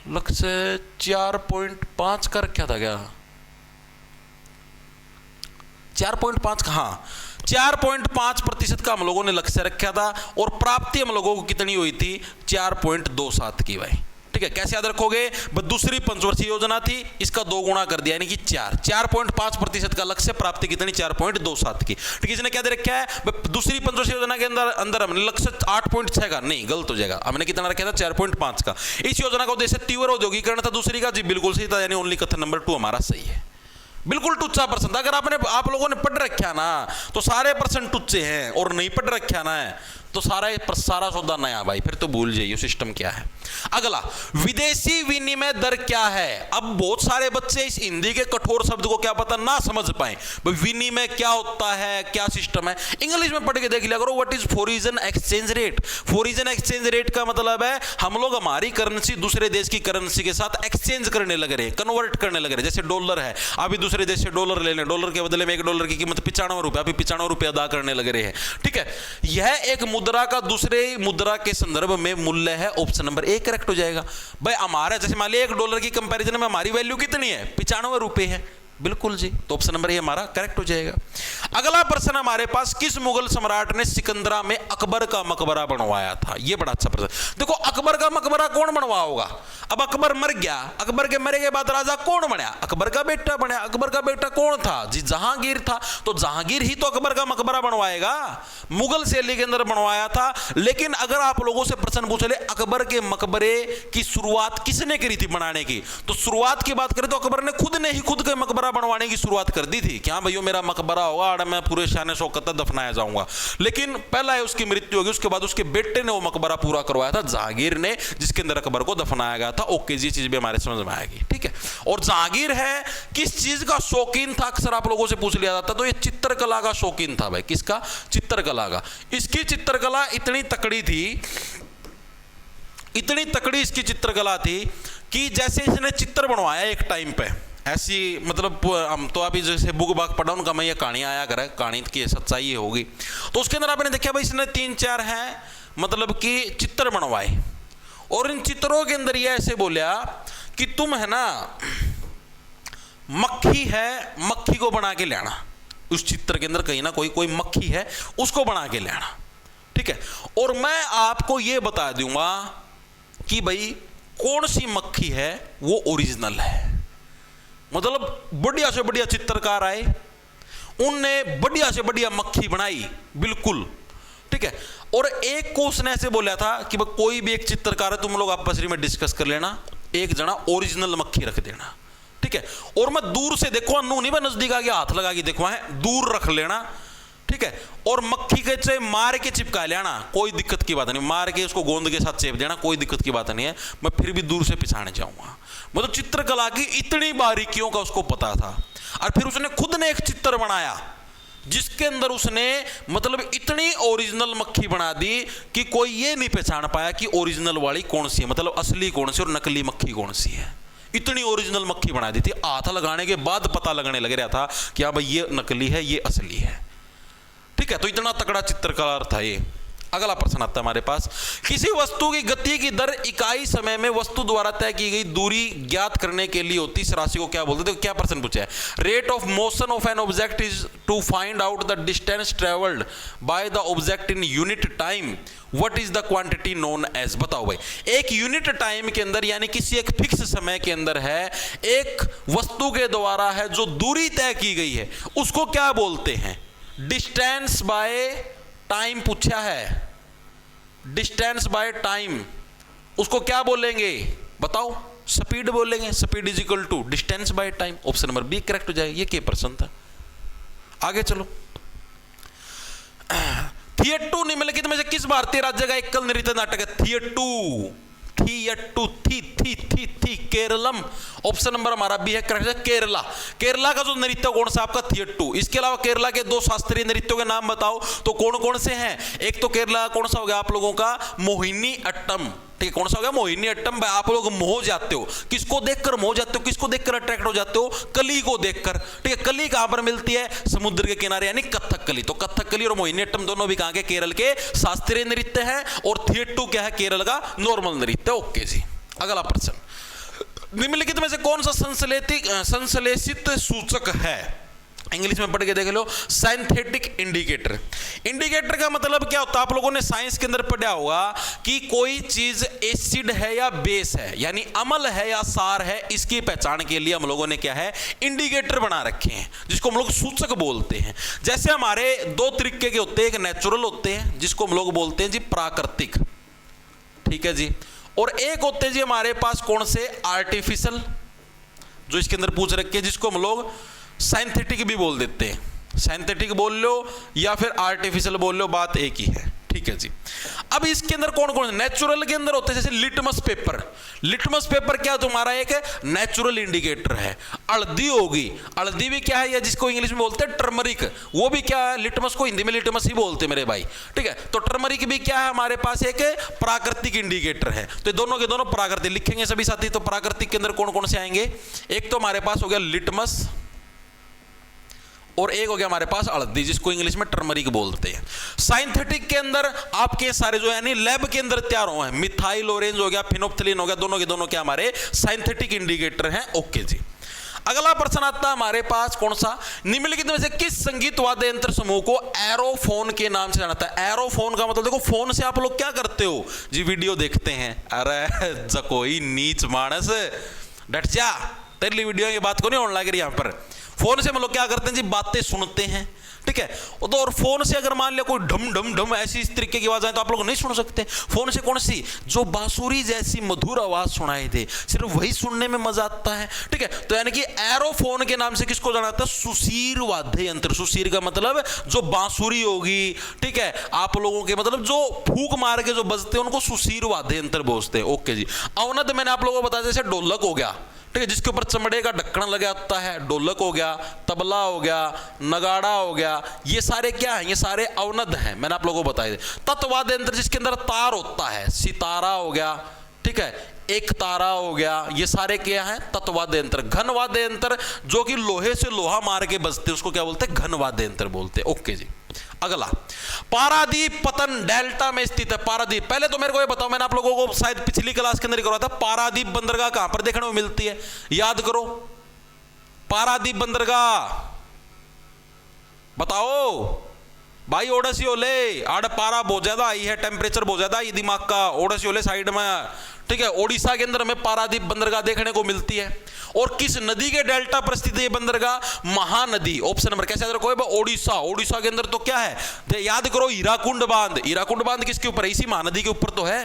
लक्ष्य 4.5 का रखा था क्या, 4.5 का, हाँ 4.5% का हम लोगों ने लक्ष्य रखा था। और प्राप्ति हम लोगों को कितनी हुई थी, 4.27 की भाई। ठीक है, कैसे याद रखोगे, दूसरी पंचवर्षीय योजना थी, इसका 2 गुना कर दिया यानी कि 4.5% का लक्ष्य, प्राप्ति कितनी 4.27 की। ठीक है, इसने क्या दे रखा है, दूसरी पंचवर्षीय योजना के अंदर हमने लक्ष्य 8.6 का, नहीं गलत हो जाएगा, हमने कितना रखा था 4.5 का। इस योजना का उद्देश्य तीव्र औद्योगिकरण था दूसरी का, जी बिल्कुल सही था, यानी ओनली कथन नंबर 2 हमारा सही है। बिल्कुल टुच्चा प्रश्न था। अगर आप लोगों ने पढ़ रखा ना तो सारे प्रश्न टुच्चे हैं, और नहीं पढ़ रखा ना है तो सारा सौदा नया भाई, फिर तो भूल जाइए सिस्टम क्या है। अगला, विदेशी विनिमय दर क्या है। अब बहुत सारे बच्चे इस हिंदी के कठोर शब्द को क्या पता ना समझ पाए, विनिमय क्या होता है, क्या सिस्टम है। इंग्लिश में पढ़ के देख लिया करो, what is foreign exchange rate. Foreign exchange rate का मतलब है हम लोग हमारी करेंसी दूसरे देश की करेंसी के साथ एक्सचेंज करने लग रहे हैं, कन्वर्ट करने लग रहे हैं। जैसे डॉलर है, अभी दूसरे देश से डॉलर ले लें, डॉलर के बदले में $1 की कीमत 95 रुपये, अभी 95 रुपये अदा करने लग रहे हैं। ठीक है, यह एक मुद्रा का दूसरे मुद्रा के संदर्भ में मूल्य है। ऑप्शन नंबर ए करेक्ट हो जाएगा भाई। हमारा जैसे मान लिया $1 की कंपैरिजन में हमारी वैल्यू कितनी है, 95 रुपये है, बिल्कुल जी, तो ऑप्शन नंबर ए हमारा करेक्ट हो जाएगा। अगला प्रश्न हमारे पास, किस मुगल सम्राट ने सिकंदरा में अकबर का मकबरा बनवाया था। ये बड़ा अच्छा प्रश्न। देखो अकबर का मकबरा कौन बनवाया होगा, अब अकबर मर गया, अकबर के मरे के बाद राजा कौन बना, अकबर का बेटा बना। अकबर का बेटा कौन था जी, जहांगीर था, तो जहांगीर ही तो अकबर का मकबरा बनवाएगा, मुगल शैली के अंदर बनवाया था। लेकिन अगर आप लोगों से प्रश्न पूछ ले अकबर के मकबरे की शुरुआत किसने करी थी बनाने की, तो शुरुआत की बात करें तो अकबर ने खुद के मकबरा बनवाने की शुरुआत कर दी थी। क्या भैया मेरा मकबरा होगा और मैं पूरे शान शौकत दफनाया जाऊंगा, लेकिन पहला है उसकी मृत्यु होगी, उसके बाद उसके बेटे ने वो मकबरा पूरा करवाया था, जहांगीर ने, जिसके अंदर अकबर को दफनाया गया था। ओके जी, चीज भी हमारे समझ में आएगी। ठीक है, और जहांगीर है किस चीज का शौकीन था, अक्सर आप लोगों से पूछ लिया जाता, तो ये चित्रकला का शौकीन था भाई। किसका, चित्रकला का। इसकी चित्रकला इतनी तकड़ी थी, इतनी तकड़ी इसकी चित्रकला थी कि जैसे इसने चित्र बनवाया एक टाइम पे, ऐसी मतलब हम तो अभी जैसे बुक बाग पढ़ा उनका मैं ये कहानी आया करे, कहानी की सच्चाई ये होगी। तो उसके अंदर आपने देखा भाई इसने 3-4 हैं मतलब कि चित्र बनवाए, और इन चित्रों के अंदर ये ऐसे बोला कि तुम है ना मक्खी है, मक्खी को बना के लाना, उस चित्र के अंदर कहीं ना कोई मक्खी है उसको बना के लाना, ठीक है। और मैं आपको ये बता दूंगा कि भाई कौन सी मक्खी है वो ओरिजिनल है। मतलब बढ़िया से बढ़िया चित्रकार आए, उनने बढ़िया से बढ़िया मक्खी बनाई बिल्कुल, ठीक है। और एक को उसने ऐसे बोला था कि भाई कोई भी एक चित्रकार है तुम लोग आपस में डिस्कस कर लेना, एक जना ओरिजिनल मक्खी रख देना, ठीक है। और मैं दूर से देखो, नू नहीं मैं नजदीक आके हाथ लगा के देखो, है दूर रख लेना, ठीक है। और मक्खी के चाहे मार के चिपका लेना, कोई दिक्कत की बात नहीं, मार के उसको गोंद के साथ चेप देना, कोई दिक्कत की बात नहीं है। मैं फिर भी दूर से पिछाने जाऊंगा। मतलब चित्रकला की इतनी बारीकियों का उसको पता था। और फिर उसने खुद ने एक चित्र बनाया जिसके अंदर उसने मतलब इतनी ओरिजिनल मक्खी बना दी कि कोई ये नहीं पहचान पाया कि ओरिजिनल वाली कौन सी है, मतलब असली कौन सी और नकली मक्खी कौन सी है। इतनी ओरिजिनल मक्खी बना दी थी, हाथ लगाने के बाद पता लगने लग रहा था कि हाँ भाई ये नकली है ये असली है, ठीक है। तो इतना तगड़ा चित्रकार था ये। अगला प्रश्न आता है हमारे पास, किसी वस्तु की गति की दर इकाई समय में वस्तु द्वारा तय की गई दूरी ज्ञात करने के लिए होती, इस राशि को क्या बोलते थे? क्या प्रश्न पूछा है? Rate of motion of an object is to find out the distance travelled by the object in unit time, what is the quantity known as. बताओ भाई, एक यूनिट टाइम के अंदर यानी किसी एक फिक्स समय के अंदर है एक वस्तु के द्वारा है जो दूरी तय की गई है उसको क्या बोलते हैं? डिस्टेंस बाय टाइम पूछा है, डिस्टेंस बाय टाइम उसको क्या बोलेंगे बताओ? स्पीड बोलेंगे, speed is equal to distance by time. Option number B correct हो जाएगा। ये क्या प्रश्न था? आगे चलो। थिएटू निम्नलिखित में से किस भारतीय राज्य का एकल नृत्य नाटक है? थिएटू, थिएटू, थी केरलम। ऑप्शन नंबर हमारा बी है करेक्ट है, केरला। केरला का जो नृत्य कौन सा आपका? थिएटू। इसके अलावा केरला के 2 शास्त्रीय नृत्यों के नाम बताओ तो कौन कौन से हैं? एक तो केरला कौन सा हो गया आप लोगों का? मोहिनी अट्टम, ठीक है। कौन सा हो गया? मोहिनी अट्टम। आप लोग मोह जाते हो, किसको देखकर मोह जाते हो? किसको देखकर अट्रैक्ट हो जाते हो? कली को देखकर, ठीक है। कली कहां पर मिलती है? समुद्र के किनारे, यानी कथकली। तो कथकली और मोहिनी अट्टम दोनों भी कहां के? केरल के शास्त्रीय नृत्य है। और थिएटू क्या है? केरल का नॉर्मल नृत्य। ओके जी। अगला प्रश्न, निम्नलिखित में से कौन सा संश्लेषित सूचक है? इंग्लिश में पढ़ के देख लो, सिंथेटिक इंडिकेटर। इंडिकेटर का मतलब क्या होता है? आप लोगों ने साइंस के अंदर पढ़ा होगा कि कोई चीज एसिड है या बेस है, यानी अम्ल है या सार है, इसकी पहचान के लिए हम लोगों ने क्या है? इंडिकेटर बना रखे हैं जिसको हम लोग सूचक बोलते हैं। जैसे हमारे 2 तरीके के होते हैं, एक नेचुरल होते हैं जिसको हम लोग बोलते हैं जी प्राकृतिक, ठीक है जी। और एक होते हैं जी हमारे पास कौन से? आर्टिफिशियल, जो इसके अंदर पूछ रखे हैं जिसको हम लोग साइंथेटिक भी बोल देते हैं। साइंथेटिक बोल लो या फिर आर्टिफिशियल बोल लो, बात एक ही है, ठीक है जी। अब इसके अंदर कौन कौन? नेचुरल के अंदर होते हैं जैसे लिटमस पेपर। लिटमस पेपर क्या तुम्हारा एक नेचुरल इंडिकेटर है। हल्दी होगी, हल्दी भी क्या है या जिसको इंग्लिश में बोलते हैं टर्मरिक, वो भी क्या है? लिटमस को हिंदी में लिटमस ही बोलते हैं मेरे भाई, ठीक है। तो टर्मरिक भी क्या है? हमारे पास एक प्राकृतिक इंडिकेटर है। तो दोनों के दोनों प्राकृतिक लिखेंगे सभी साथी। तो प्राकृतिक के अंदर कौन कौन से आएंगे? एक तो हमारे पास हो गया लिटमस और एक हो गया हमारे पास हल्दी जिसको इंग्लिश में टर्मरिक बोलते हैं। साइंथेटिक के अंदर आपके सारे जो यानी लैब के अंदर तैयार हुए हैं, मिथाइल ऑरेंज हो गया, फिनोप्थिलीन हो गया, दोनों के दोनों क्या हमारे साइंथेटिक इंडिकेटर हैं। ओके जी। अगला प्रश्न आता है हमारे पास कौन सा? निम्नलिखित में से किस संगीत वाद्य यंत्र समूह को एरोफोन के नाम से जाना जाता है? एरोफोन का मतलब देखो, फोन से आप लोग क्या करते हो जी? वीडियो देखते हैं। अरे जकोई नीच मानस, डट जा, तेरी वीडियो की बात को नहीं होने लग रही। यहाँ पर फोन से हम लोग क्या करते हैं जी? बातें सुनते हैं, ठीक है। तो और फोन से अगर मान लिया कोई ढम ढम ढम ऐसी इस तरीके की आवाज आए तो आप लोग नहीं सुन सकते। फोन से कौन सी? जो बांसुरी जैसी मधुर आवाज सुनाई दे, सिर्फ वही सुनने में मजा आता है, ठीक है। तो यानी कि एरोफोन के नाम से किसको जाना जाता है? सुशीर वाद्य यंत्र। सुशीर का मतलब जो बांसुरी होगी, ठीक है, आप लोगों के मतलब जो फूक मार के जो बजते हैं उनको सुशीर वाद्य यंत्र बोलते हैं। ओके जी। अवनद मैंने आप लोगों को बताया जैसे ढोलक हो गया, ठीक है, जिसके ऊपर चमड़े का ढक्कन लगा होता है, ढोलक हो गया, तबला हो गया, नगाड़ा हो गया, ये सारे क्या हैं? ये सारे अवनद हैं, मैंने आप लोगों को बताया। तत्वाद्य यंत्र जिसके अंदर तार होता है, सितारा हो गया, ठीक है, एक तारा हो गया, ये सारे क्या हैं? तत्ववाद्य यंत्र। घनवाद्य यंत्र जो कि लोहे से लोहा मार के बजते, उसको क्या बोलते हैं? घनवाद्य यंत्र बोलते हैं। ओके जी। अगला, पारादीप पतन डेल्टा में स्थित है। पारादीप, पहले तो मेरे को ये बताओ, मैंने आप लोगों को शायद पिछली क्लास के अंदर करवाया था, पारादीप बंदरगाह कहां पर देखने को मिलती है? याद करो, पारादीप बंदरगाह बताओ भाई। ओडसियोले आड़ पारा बहुत ज्यादा आई है, टेम्परेचर बहुत ज्यादा ये दिमाग का। ओडसियोले साइड में, ठीक है, ओडिशा के अंदर हमें पारादीप बंदरगाह देखने को मिलती है। और किस नदी के डेल्टा पर स्थित है ये बंदरगाह? महानदी। ऑप्शन नंबर कैसे याद रखो? ओडिशा। ओडिशा के अंदर तो क्या है? याद करो, हीराकुंड बांध। हीराकुंड बांध किसके ऊपर है? इसी महानदी के ऊपर तो है।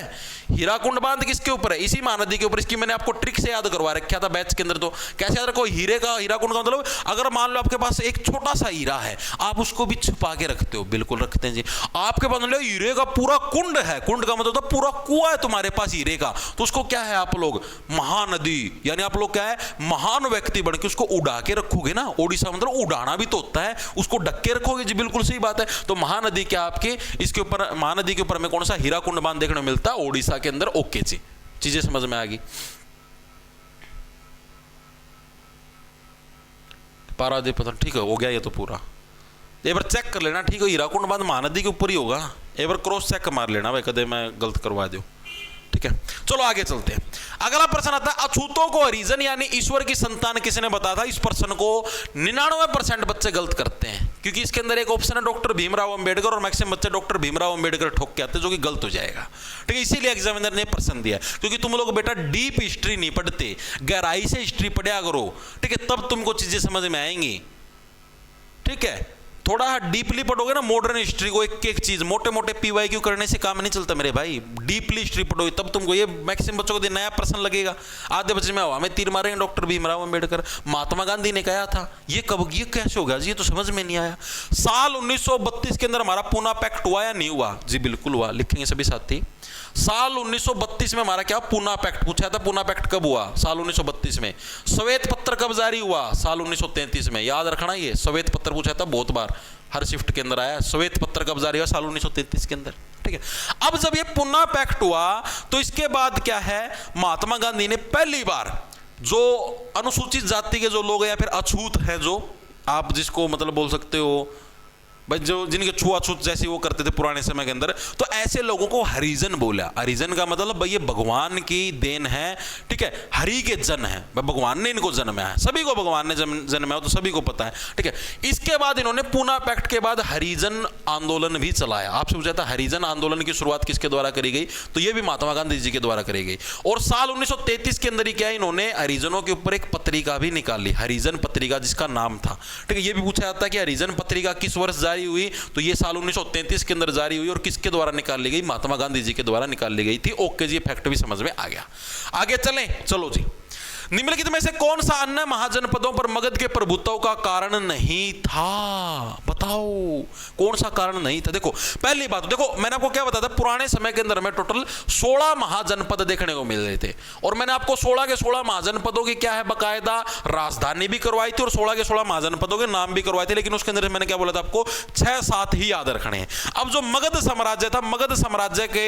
हीराकुंड बांध किसके ऊपर है? इसी महानदी के ऊपर। इसकी मैंने आपको ट्रिक से याद करवा रखा था बैच के अंदर। तो कैसे याद रखो? हीराकुंड का मतलब, अगर मान लो आपके पास एक छोटा सा हीरा है, आप उसको भी छुपा के रखते हो। बिल्कुल रखते हैं जी। आपके पास लो हीरे का पूरा कुंड है, कुंड का मतलब पूरा कुआं है तुम्हारे पास हीरे का, तो उसको क्या है आप लोग? महानदी। यानी आप लोग क्या है? महान व्यक्ति बन के उसको उड़ा के रखोगे ना। ओडिशा मतलब उड़ाना भी तो होता है, उसको ढक के रखोगे जी। बिल्कुल सही बात है। तो महानदी क्या आपके इसके ऊपर, महानदी के ऊपर में कौन सा? हीराकुंड बांध देखने को मिलता है ओडिशा के अंदर। ओके जी, चीजें समझ में आ गई। पारादीप पतन, ठीक है, हो गया ये तो पूरा। एक बार चेक कर लेना, ठीक है, हीराकुंड बांध महानदी के ऊपर ही होगा। एक बार क्रॉस चेक मार लेना भाई, कदे मैं गलत करवा दूं। ठीक है, चलो आगे चलते हैं। अगला प्रश्न आता है, अछूतों को हरिजन यानी ईश्वर की संतान किसने बताया था? इस प्रश्न को 99% बच्चे गलत करते हैं, क्योंकि इसके अंदर एक ऑप्शन है डॉक्टर भीमराव अंबेडकर, और मैक्सिमम बच्चे डॉक्टर भीमराव अंबेडकर ठोक के आते हैं, जो कि गलत हो जाएगा। ठीक है, इसीलिए एग्जामिनर ने प्रश्न दिया, क्योंकि तुम लोग बेटा डीप हिस्ट्री नहीं पढ़ते, गहराई से हिस्ट्री पढ़ा करो। ठीक है, तब तुमको चीजें समझ में आएंगी। ठीक है, थोड़ा डीपली पढ़ोगे ना मॉडर्न हिस्ट्री को, एक एक चीज मोटे मोटे पीवाईक्यू करने से काम नहीं चलता मेरे भाई। डीपली हिस्ट्री पढ़ोगे तब तुमको ये मैक्सिमम बच्चों को नया प्रश्न लगेगा। आधे बच्चे में हवा में तीर मारेंगे, डॉक्टर भीमराव अंबेडकर, महात्मा गांधी ने कहा था। ये कब, ये कैसे होगा जी? ये तो समझ में नहीं आया। साल 1932 के अंदर हमारा पूना पैक्ट हुआ या नहीं हुआ? जी बिल्कुल हुआ, लिखेंगे सभी साथी। साल 1932 में हमारा क्या पूना पैक्ट पूछा था? पूना पैक्ट कब हुआ? साल 1932 में। श्वेत पत्र कब जारी हुआ? साल 1933 में। याद रखना, ये श्वेत पत्र पूछा था बहुत बार, हर शिफ्ट के अंदर आया। श्वेत पत्र कब जारी हुआ? साल 1933 के अंदर। ठीक है, अब जब ये पूना पैक्ट हुआ तो इसके बाद क्या है? महात्मा गांधी ने पहली बार जो अनुसूचित जाति के जो लोग हैं या फिर अछूत हैं, जो आप जिसको मतलब बोल सकते हो भाई, जो जिनके छुआछूत जैसे वो करते थे पुराने समय के अंदर, तो ऐसे लोगों को हरिजन बोला। हरिजन का मतलब भाई ये भगवान की देन है। ठीक है, हरि के जन है, भगवान ने इनको जन्माया है, सभी को भगवान ने जन्माया, तो सभी को पता है। ठीक है, इसके बाद इन्होंने पूना पैक्ट के बाद हरिजन आंदोलन भी चलाया। आपसे पूछा था हरिजन आंदोलन की शुरुआत किसके द्वारा करी गई? तो ये भी महात्मा गांधी जी के द्वारा करी गई। और साल 1933 के अंदर ही क्या, इन्होंने हरिजनों के ऊपर एक पत्रिका भी निकाली, हरिजन पत्रिका, जिसका नाम था। ठीक है, ये भी पूछा जाता है कि हरिजन पत्रिका किस वर्ष जारी हुई? तो ये साल 1933 के अंदर जारी हुई, और किसके द्वारा निकाल ली गई? महात्मा गांधी जी के द्वारा निकाल ली गई थी। ओके जी, फैक्ट भी समझ में आ गया। आगे चलें, चलो जी। निम्नलिखित में से कौन सा अन्य महाजनपदों पर मगध के प्रभुत्व का कारण नहीं था? बताओ कौन सा कारण नहीं था? देखो पहली बात, देखो मैंने आपको क्या बताया था, पुराने समय के अंदर हमें टोटल 16 महाजनपद देखने को मिल रहे थे, और मैंने आपको 16 के 16 महाजनपदों की क्या है बकायदा राजधानी भी करवाई थी, और 16 के 16 महाजनपदों के नाम भी करवाए थे। लेकिन उसके अंदर मैंने क्या बोला था आपको? 6-7 ही याद रखने हैं। अब जो मगध साम्राज्य था, मगध साम्राज्य के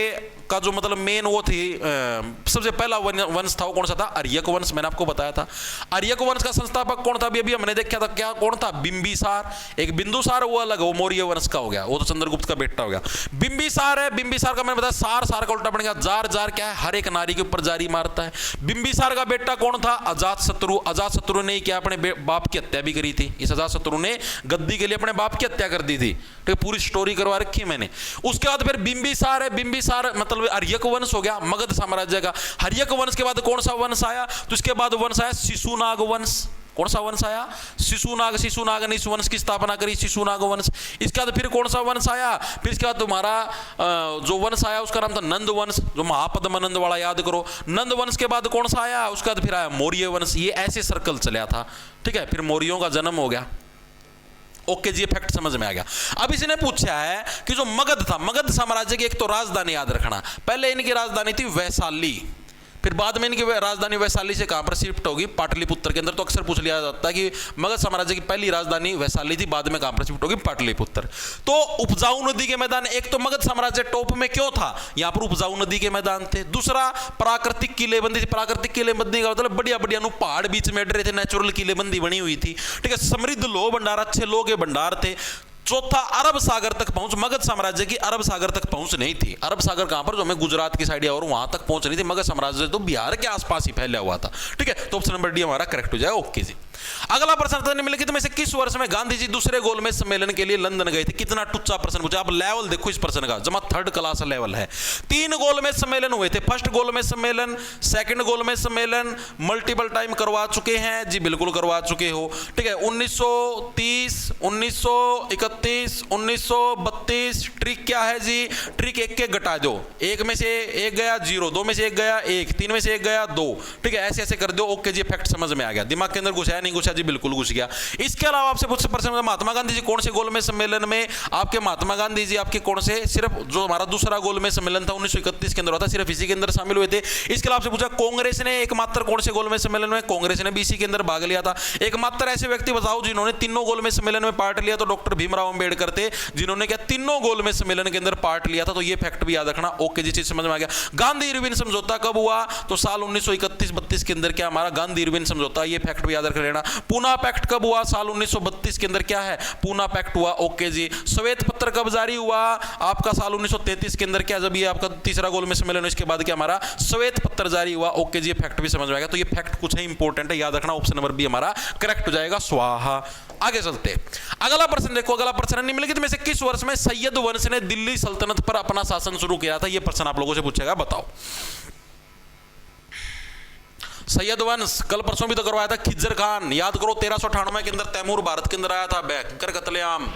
का जो मतलब मेन वो थी, सबसे पहला वंश था वो कौन सा था? आर्यक वंश। मैंने आपको बताया था आर्यक वंश का संस्थापक कौन था? अभी हमने देखा था, क्या कौन था? बिंबिसार। एक बिंदुसार वो अलग, वो मौर्य वंश का हो गया, वो तो चंद्रगुप्त का बेटा हो गया। बिंबिसार है, बिंबिसार का मैंने बताया सार, सार का उल्टा बन गया जार, जार क्या है? हर एक नारी के ऊपर जारी मारता है। बिंबिसार का बेटा कौन था? अजातशत्रु। अजातशत्रु ने क्या अपने बाप की हत्या भी करी थी। इस अजातशत्रु ने गद्दी के लिए अपने बाप की हत्या कर दी थी। ठीक है, पूरी स्टोरी करवा रखी है मैंने। उसके बाद फिर बिंबिसार है, बिंबिसार मतलब आर्यक वंश हो गया मगध साम्राज्य का। आर्यक वंश के बाद कौन सा वंश आया? तो इसके बाद वंश आया शिशुनाग वंश। कौन सा वंश आया? शिशुनाग। शिशुनाग ने इस वंश की स्थापना करी, शिशुनाग वंश। इसके बाद फिर कौन सा वंश आया? फिर इसके बाद तुम्हारा जो वंश आया उसका नाम था नंद वंश, जो महापद्मनंद वाला, याद करो। नंद वंश के बाद कौन सा आया? उसके बाद फिर आया मौर्य वंश। ये ऐसे सर्कल चला था। ठीक है, फिर मौर्यों का जन्म हो गया। ओके जी, फैक्ट समझ में आ गया। अब इसने पूछा है कि जो मगध था, मगध साम्राज्य की एक तो राजधानी याद रखना, पहले इनकी राजधानी थी वैशाली। फिर बाद में इनकी राजधानी वैशाली से कहां पर शिफ्ट होगी, पाटलिपुत्र के अंदर। तो अक्सर पूछ लिया जाता है कि मगध साम्राज्य की पहली राजधानी वैशाली थी, बाद में कहां पर शिफ्ट होगी, पाटलिपुत्र। तो उपजाऊ नदी के मैदान, एक तो मगध साम्राज्य टॉप में क्यों था, यहां पर उपजाऊ नदी के मैदान थे। दूसरा प्राकृतिक किलेबंदी थी। प्राकृतिक किलेबंदी का मतलब बढ़िया बढ़िया पहाड़ बीच में अड़ रहे थे, नेचुरल किलेबंदी बनी हुई थी, ठीक है। समृद्ध लोह भंडार, अच्छे लोह के भंडार थे। चौथा, अरब सागर तक पहुंच। मगध साम्राज्य की अरब सागर तक पहुंच नहीं थी। अरब सागर कहां पर, जो हमें गुजरात की साइड है, और वहां तक पहुंच नहीं थी। मगध साम्राज्य तो बिहार के आसपास ही फैला हुआ था, ठीक है। तो ऑप्शन नंबर डी हमारा करेक्ट हो जाएगा। ओके जी। अगला प्रश्न निम्नलिखित में से किस वर्ष में गांधी जी दूसरे गोलमेज सम्मेलन के लिए लंदन गए थे। कितना टुच्चा प्रश्न पूछा। आप लेवल देखो इस प्रश्न का, जमा थर्ड क्लास लेवल है। 3 गोलमेज सम्मेलन हुए थे। फर्स्ट गोलमेज सम्मेलन, सेकंड गोलमेज सम्मेलन मल्टीपल टाइम करवा चुके हैं जी, बिल्कुल करवा चुके हो, ठीक है। 1930, 1931, 1932। ट्रिक क्या है जी, ट्रिक एक के घटा दो, एक में से एक गया 0, 2 में से एक गया 1, 3 में से एक गया 2, ठीक है। ऐसे ऐसे कर दो। ओके जी, फैक्ट समझ में आ गया। दिमाग के अंदर घुसा नहीं घुसा जी, बिल्कुल घुस गया। इसके अलावा आपसे पूछ प्रश्न, महात्मा गांधी जी कौन से गोलमेज सम्मेलन में, आपके महात्मा गांधी जी आपके कौन से, सिर्फ जो हमारा दूसरा गोलमेज सम्मेलन था 1931 के अंदर होता, सिर्फ इसी के अंदर शामिल हुए थे। इसके अलावा आपसे पूछा कांग्रेस ने एकमात्र कौन से गोलमेज सम्मेलन में, कांग्रेस ने भी इसी के अंदर भाग लिया था। एकमात्र ऐसे व्यक्ति बताओ जिन्होंने तीनों गोलमेज सम्मेलन में पार्ट लिया, तो डॉक्टर भीमराव अंबेडकर थे, जिन्होंने क्या तीनों गोलमेज सम्मेलन के अंदर पार्ट लिया था। तो ये फैक्ट भी याद रखना। ओके जी, चीज समझ में आ गया। गांधी इरविन समझौता कब हुआ, तो साल 1931-32 के अंदर क्या हमारा गांधी इरविन समझौता, ये फैक्ट भी याद रख लेना। पूना पैक्ट कब हुआ, साल 1932 के अंदर क्या है, पूना पैक्ट हुआ। ओके जी। श्वेत पत्र कब जारी हुआ, आपका साल 1933 के अंदर क्या, जब ये आपका तीसरा गोलमेज सम्मेलन, इसके बाद क्या हमारा श्वेत पत्र जारी हुआ। ओके जी, ये फैक्ट भी समझ में आएगा। तो ये फैक्ट कुछ है इंपॉर्टेंट है, याद रखना। ऑप्शन नंबर बी हमारा करेक्ट हो जाएगा। स्वाहा। आगे चलते, अगला प्रश्न देखो। अगला प्रश्न, निम्नलिखित में से किस वर्ष में सैयद वंश ने दिल्ली सल्तनत पर अपना शासन शुरू किया था। यह प्रश्न आप लोगों से पूछेगा, बताओ। सैयद वंश कल परसों भी तो करवाया था, खिज्जर खान, याद करो। 1398 के अंदर तैमूर भारत के अंदर आया था, भयंकर कत्लेआम।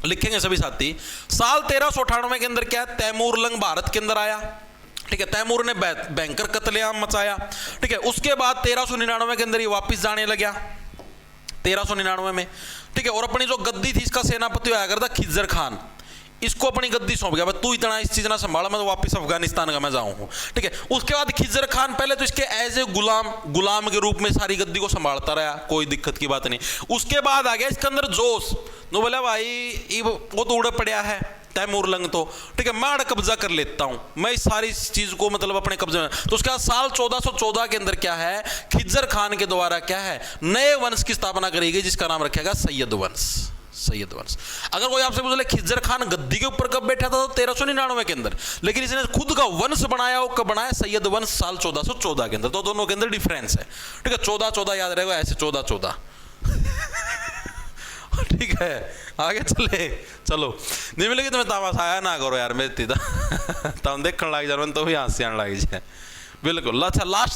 लिखेंगे सभी साथी। साल 1398 के अंदर क्या है, तैमूर लंग भारत के अंदर आया, ठीक है। तैमूर ने भयंकर कत्लेआम मचाया, ठीक है। उसके बाद 1399 के अंदर ये वापस जाने लगा, 1399 में, ठीक है। और अपनी जो गद्दी थी, इसका सेनापति आया करता खिज्जर खान, इसको अपनी गद्दी सौंप गया, तू इतना इस चीज ना संभाला, मैं तो वापस अफगानिस्तान का मैं जाऊं, ठीक है। उसके बाद खिज्जर खान पहले तो इसके एज ए गुलाम के रूप में सारी गद्दी को संभालता रहा, कोई दिक्कत की बात नहीं। उसके बाद आ गया इसके अंदर जोश, तो बोला भाई वो तो उड़ पड़ा है तैमूर लंग, तो ठीक है, मैं कब्जा कर लेता हूं, मैं इस सारी चीज को मतलब अपने कब्जे में। तो उसके बाद साल 1414 के अंदर क्या है, खिज्जर खान के द्वारा क्या है, नए वंश की स्थापना करी गई, जिसका नाम रखेगा सैयद वंश। सैयद वंश। अगर कोई आपसे पूछ ले खिज्जर खान गद्दी के ऊपर कब बैठा था, तो 1399 के अंदर, लेकिन इसने खुद का वंश बनाया, वो कब बनाया, सैयद वंश साल 1414 के अंदर। तो दोनों के अंदर डिफरेंस है, ठीक है। 1414 याद रहेगा, ऐसे 1414 ठीक है। आगे चले, चलो। निम्नलिखित में तामाशा आया ना करो यार, मेरी तुम देखने लग जाए तो भी हंसी आने लग जाए, बिल्कुल। अच्छा, लास्ट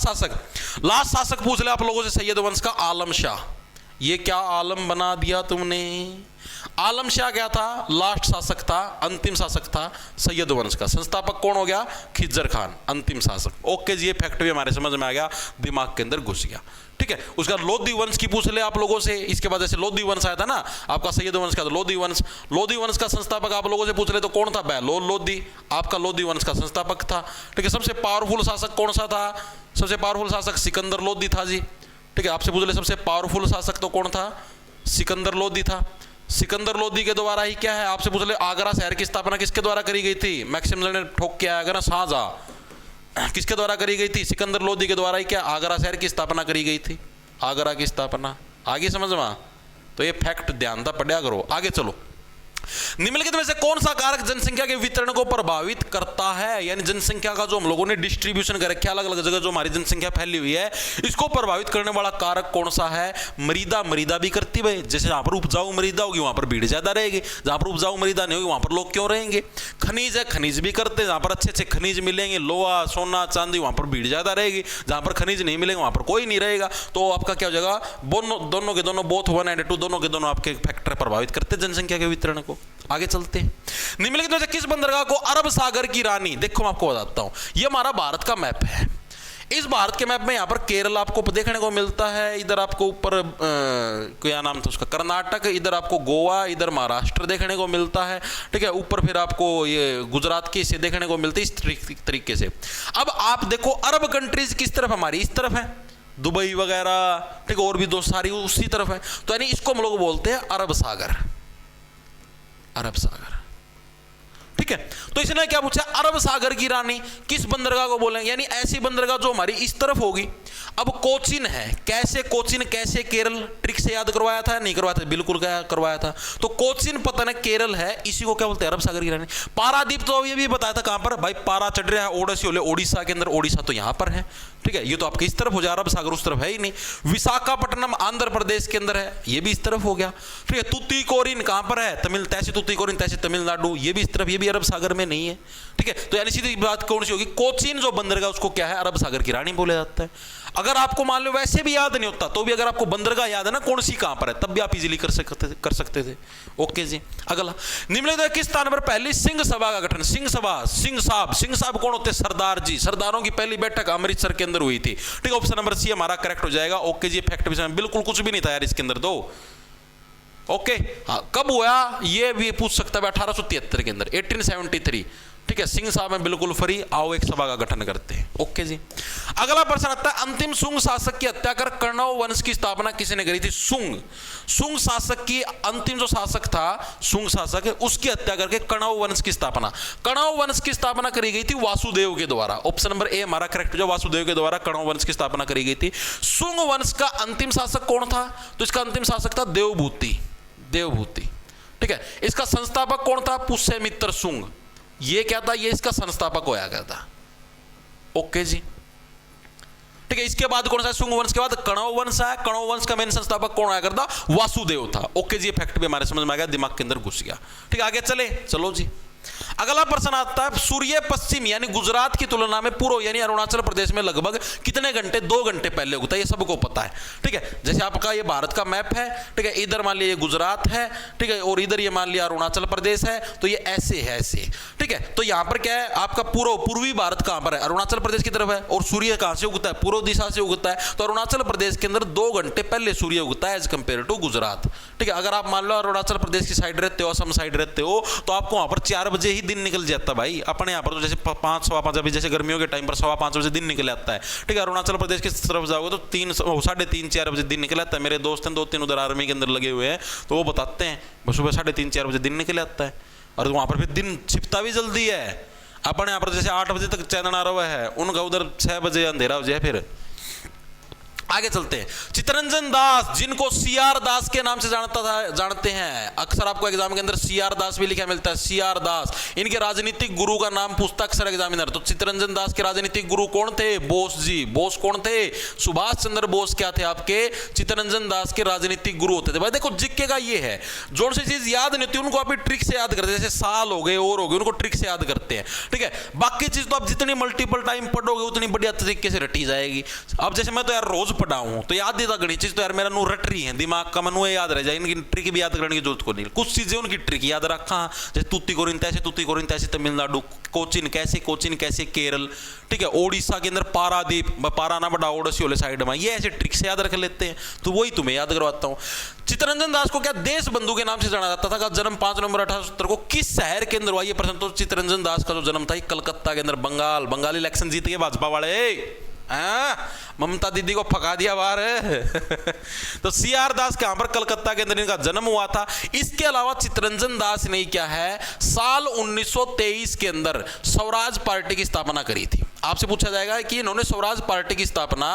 शासक पूछ ले आप लोगों से, सैयद वंश का आलम शाह। ये क्या आलम बना दिया तुमने। आलम शाह क्या था, लास्ट शासक था, अंतिम शासक था सैयद वंश का। संस्थापक कौन हो गया, खिज्जर खान, अंतिम शासक। ओके जी, ये फैक्ट भी हमारे समझ में आ गया, दिमाग के अंदर घुस गया, ठीक है। उसका लोधी वंश की पूछ ले आप लोगों से, इसके बाद जैसे लोधी वंश आया था ना आपका सैयद वंश का, तो लोधी वंश का संस्थापक आप लोगों से पूछ ले तो कौन था, बहलोल लोधी आपका लोधी वंश का संस्थापक था, ठीक है। सबसे पावरफुल शासक कौन सा था, सबसे पावरफुल शासक सिकंदर लोधी था जी, ठीक है। आपसे पूछ ले सबसे पावरफुल शासक तो कौन था, सिकंदर लोधी था। सिकंदर लोधी के द्वारा ही क्या है, आपसे पूछ ले आगरा शहर की स्थापना किसके द्वारा करी गई थी, मैक्सिमम ने ठोक के आया ना, शाहजहां किसके द्वारा करी गई थी, सिकंदर लोधी के द्वारा ही क्या आगरा शहर की स्थापना करी गई थी, आगरा की स्थापना। आगे समझ में, तो ये फैक्ट ध्यान था पढ़ा करो। आगे चलो। निम्नलिखित में से कौन सा कारक जनसंख्या के वितरण को प्रभावित करता है, यानी जनसंख्या का जो हम लोगों ने डिस्ट्रीब्यूशन कर रखा है अलग अलग जगह, जो हमारी जनसंख्या फैली हुई है, इसको प्रभावित करने वाला कारक कौन सा है, मृदा भी करती है। जैसे जहां पर उपजाऊ मृदा होगी वहां पर भीड़ ज्यादा रहेगी, जहां पर उपजाऊ मृदा नहीं होगी वहां पर लोग क्यों रहेंगे। खनिज है, खनिज भी करते हैं, जहां पर अच्छे अच्छे खनिज मिलेंगे, लोहा सोना चांदी, वहां पर भीड़ ज्यादा रहेगी, जहां पर खनिज नहीं मिलेंगे वहां पर कोई नहीं रहेगा। तो आपका क्या हो जाएगा, दोनों के दोनों, बोथ 1 and 2 दोनों के दोनों आपके फैक्टर प्रभावित करते हैं जनसंख्या के वितरण को। आगे चलते हैं। निम्नलिखित में से किस बंदरगाह को अरब सागर की रानी, देखो मैं आपको बताता हूं, यह हमारा भारत का मैप है। इस भारत के मैप में यहाँ पर केरल आपको देखने को मिलता है, इधर आपको ऊपर क्या नाम था उसका, कर्नाटक, इधर आपको गोवा, इधर महाराष्ट्र देखने को मिलता है, ठीक है। ऊपर फिर आपको ये गुजरात के हिस्से देखने को मिलते हैं इस तरीके से। अब आप देखो अरब कंट्रीज किस तरफ, हमारी इस तरफ है, दुबई वगैरह, ठीक है, और भी दो सारी उसी तरफ है। तो यानी इसको हम लोग बोलते हैं अरब सागर, अरब सागर, ठीक है। तो इसने क्या पूछा, अरब सागर की रानी किस बंदरगाह को बोलेंगे, यानी ऐसी बंदरगाह जो हमारी इस तरफ होगी। अब कोचिन है, कैसे कोचिन, कैसे केरल, ट्रिक से याद करवाया था, नहीं करवाया था, बिल्कुल क्या करवाया था। तो कोचिन पता नहीं केरल है, इसी को क्या बोलते हैं, अरब सागर की रानी। पारादीप तो ये भी बताया था कहां पर भाई, पारा चढ़ रहा है ओडिसी होले ओडिशा के अंदर, ओडिशा तो यहां पर है, ठीक है, ये तो आपके इस तरफ हो जाए, अरब सागर उस तरफ है ही नहीं। विशाखापट्टनम आंध्र प्रदेश के अंदर है, ये भी इस तरफ हो गया, ठीक है। तुतीकोरिन कहां पर है, तमिल, तैसे तुतीकोरिन तैसे तमिलनाडु, ये भी इस तरफ, ये भी अरब सागर में नहीं है, ठीक है। तो यानी सीधी बात कौन सी होगी, कोचिन जो बंदरगाह उसको क्या है, अरब सागर की रानी बोला जाता है। अगर आपको मान लो वैसे भी याद नहीं होता तो भी अगर आपको बंदरगाह याद है ना कौन सी कहां पर है, तब भी आप इजीली कर सकते थे। ओके जी, अगला, निम्नलिखित किस स्थान पर पहली सिंह सभा का गठन, सिंह सभा, सिंह साहब कौन होते हैं, सरदार जी, सरदारों की पहली बैठक अमृतसर के अंदर हुई थी, ठीक है। ऑप्शन नंबर सी हमारा करेक्ट हो जाएगा। ओके जी, फैक्ट विषय में बिल्कुल कुछ भी नहीं था यार इसके अंदर दो। ओके, हाँ, कब हुआ ये भी पूछ सकता है, 1873 के अंदर, 1873, ठीक है। सिंह साहब में बिल्कुल फ्री, आओ एक सभा का गठन करते हैं। ओके जी, अगला प्रश्न आता है, अंतिम सुंग शासक की हत्या कर कण्व वंश की स्थापना किसने करी थी, सुंग शासक की, अंतिम जो शासक था सुंग शासक है, उसकी हत्या करके कण्व वंश की स्थापना करी गई थी वासुदेव के द्वारा। ऑप्शन नंबर ए हमारा करेक्ट, जो वासुदेव के द्वारा कण्व वंश की स्थापना करी गई थी। सुंग वंश का अंतिम शासक कौन था, तो इसका अंतिम शासक था देवभूति, ठीक है। इसका संस्थापक कौन था, पुष्यमित्र सुंग, ये क्या था, ये इसका संस्थापक होया गया था। ओके जी, ठीक है। इसके बाद कौन सा, सुंग वंश के बाद कण्व वंश है, कण्व वंश का मेन संस्थापक कौन आया करता, वासुदेव था। ओके जी, फैक्ट भी हमारे समझ में आ गया, दिमाग के अंदर घुस गया, ठीक है। आगे चले, चलो जी। अगला प्रश्न आता है, सूर्य पश्चिम यानी गुजरात की तुलना में पूर्व यानी अरुणाचल प्रदेश में लगभग कितने घंटे, 2 घंटे पहले उगता है, ये सबको पता है, ठीक है। जैसे आपका ये भारत का मैप है, ठीक है, इधर मान लिया ये गुजरात है, ठीक है, और इधर ये मान लिया अरुणाचल प्रदेश है, तो ये ऐसे है, ऐसे, ठीक है। तो यहां पर क्या है, आपका पूर्वी भारत कहां पर है, अरुणाचल प्रदेश की तरफ है, और सूर्य कहां से उगता है, पूर्व दिशा से उगता है। तो अरुणाचल प्रदेश के अंदर 2 घंटे पहले सूर्य उगता है एज कंपेयर टू गुजरात, ठीक है। अगर आप मान लो अरुणाचल प्रदेश की साइड रहते हो, असम साइड रहते हो, तो आपको वहां पर 4 बजे ही दिन निकल जाता भाई। अपने यहाँ पर तो जैसे 5 सवा 5 अभी जैसे गर्मियों के टाइम पर 5:15 बजे दिन निकल आता है, ठीक है। अरुणाचल प्रदेश की तरफ जाओगे तो 3-3:30-4 बजे दिन निकल आता है। मेरे दोस्त हैं 2-3 उधर आर्मी के अंदर लगे हुए हैं, तो वो बताते हैं सुबह 3:30-4 बजे दिन निकल आता है, और वहां पर फिर दिन छिपता भी जल्दी है। अपने यहाँ पर जैसे 8 बजे तक चांदना आ रहा है, उनका उधर 6 बजे अंधेरा हो जाए। फिर आगे चलते हैं, चित्तरंजन दास जिनको सीआर दास के नाम से जानते हैं, अक्सर आपको एग्जाम के अंदर सीआर दास भी लिखा मिलता है, सीआर दास, इनके राजनीतिक गुरु का नाम पूछता अक्सर एग्जामिनर। तो चित्तरंजन दास के राजनीतिक गुरु कौन थे, बोस जी। बोस कौन थे, सुभाष चंद्र बोस क्या थे आपके, चित्तरंजन दास के राजनीतिक गुरु होते थे। भाई देखो जिक्के का ये है, जो सी चीज याद नहीं होती उनको आप ट्रिक से याद करते हैं, जैसे साल हो गए और हो गए, उनको ट्रिक से याद करते हैं, ठीक है। बाकी चीज तो आप जितनी मल्टीपल टाइम पढ़ोगे उतनी बढ़िया तरीके से रटी जाएगी। अब जैसे मैं तो यार रोज पढ़ा हूं तो याद देता गणित चीज तो यार मेरा नू रट रही है, दिमाग का मनु याद रह जाए, इनकी ट्रिक भी याद करने की जरूरत को नहीं। कुछ चीजें उनकी ट्रिक याद रखा, जैसे तुतीकोरिन तैसे तमिलनाडु, कोचिन कैसे केरल, ठीक है। ओडिशा के अंदर पारादीप, पारा ना बड़ा ओडिसी वाले साइड में, ये ऐसे ट्रिक से याद रख लेते हैं, तो वही तुम्हें याद करवाता हूं। चित्तरंजन दास को क्या देश बंधु के नाम से जाना जाता था। जन्म 5 नवंबर 1870 को किस शहर के अंदर हुआ, ये प्रश्न। तो चित्तरंजन दास का जो जन्म था कलकत्ता के अंदर, बंगाल इलेक्शन जीत के भाजपा वाले, ममता दीदी को फका दिया बाहर तो सीआर दास कहां पर, कलकत्ता के अंदर इनका जन्म हुआ था। इसके अलावा चित्तरंजन दास ने क्या है, साल 1923 के अंदर स्वराज पार्टी की स्थापना करी थी। आपसे पूछा जाएगा कि इन्होंने स्वराज पार्टी की स्थापना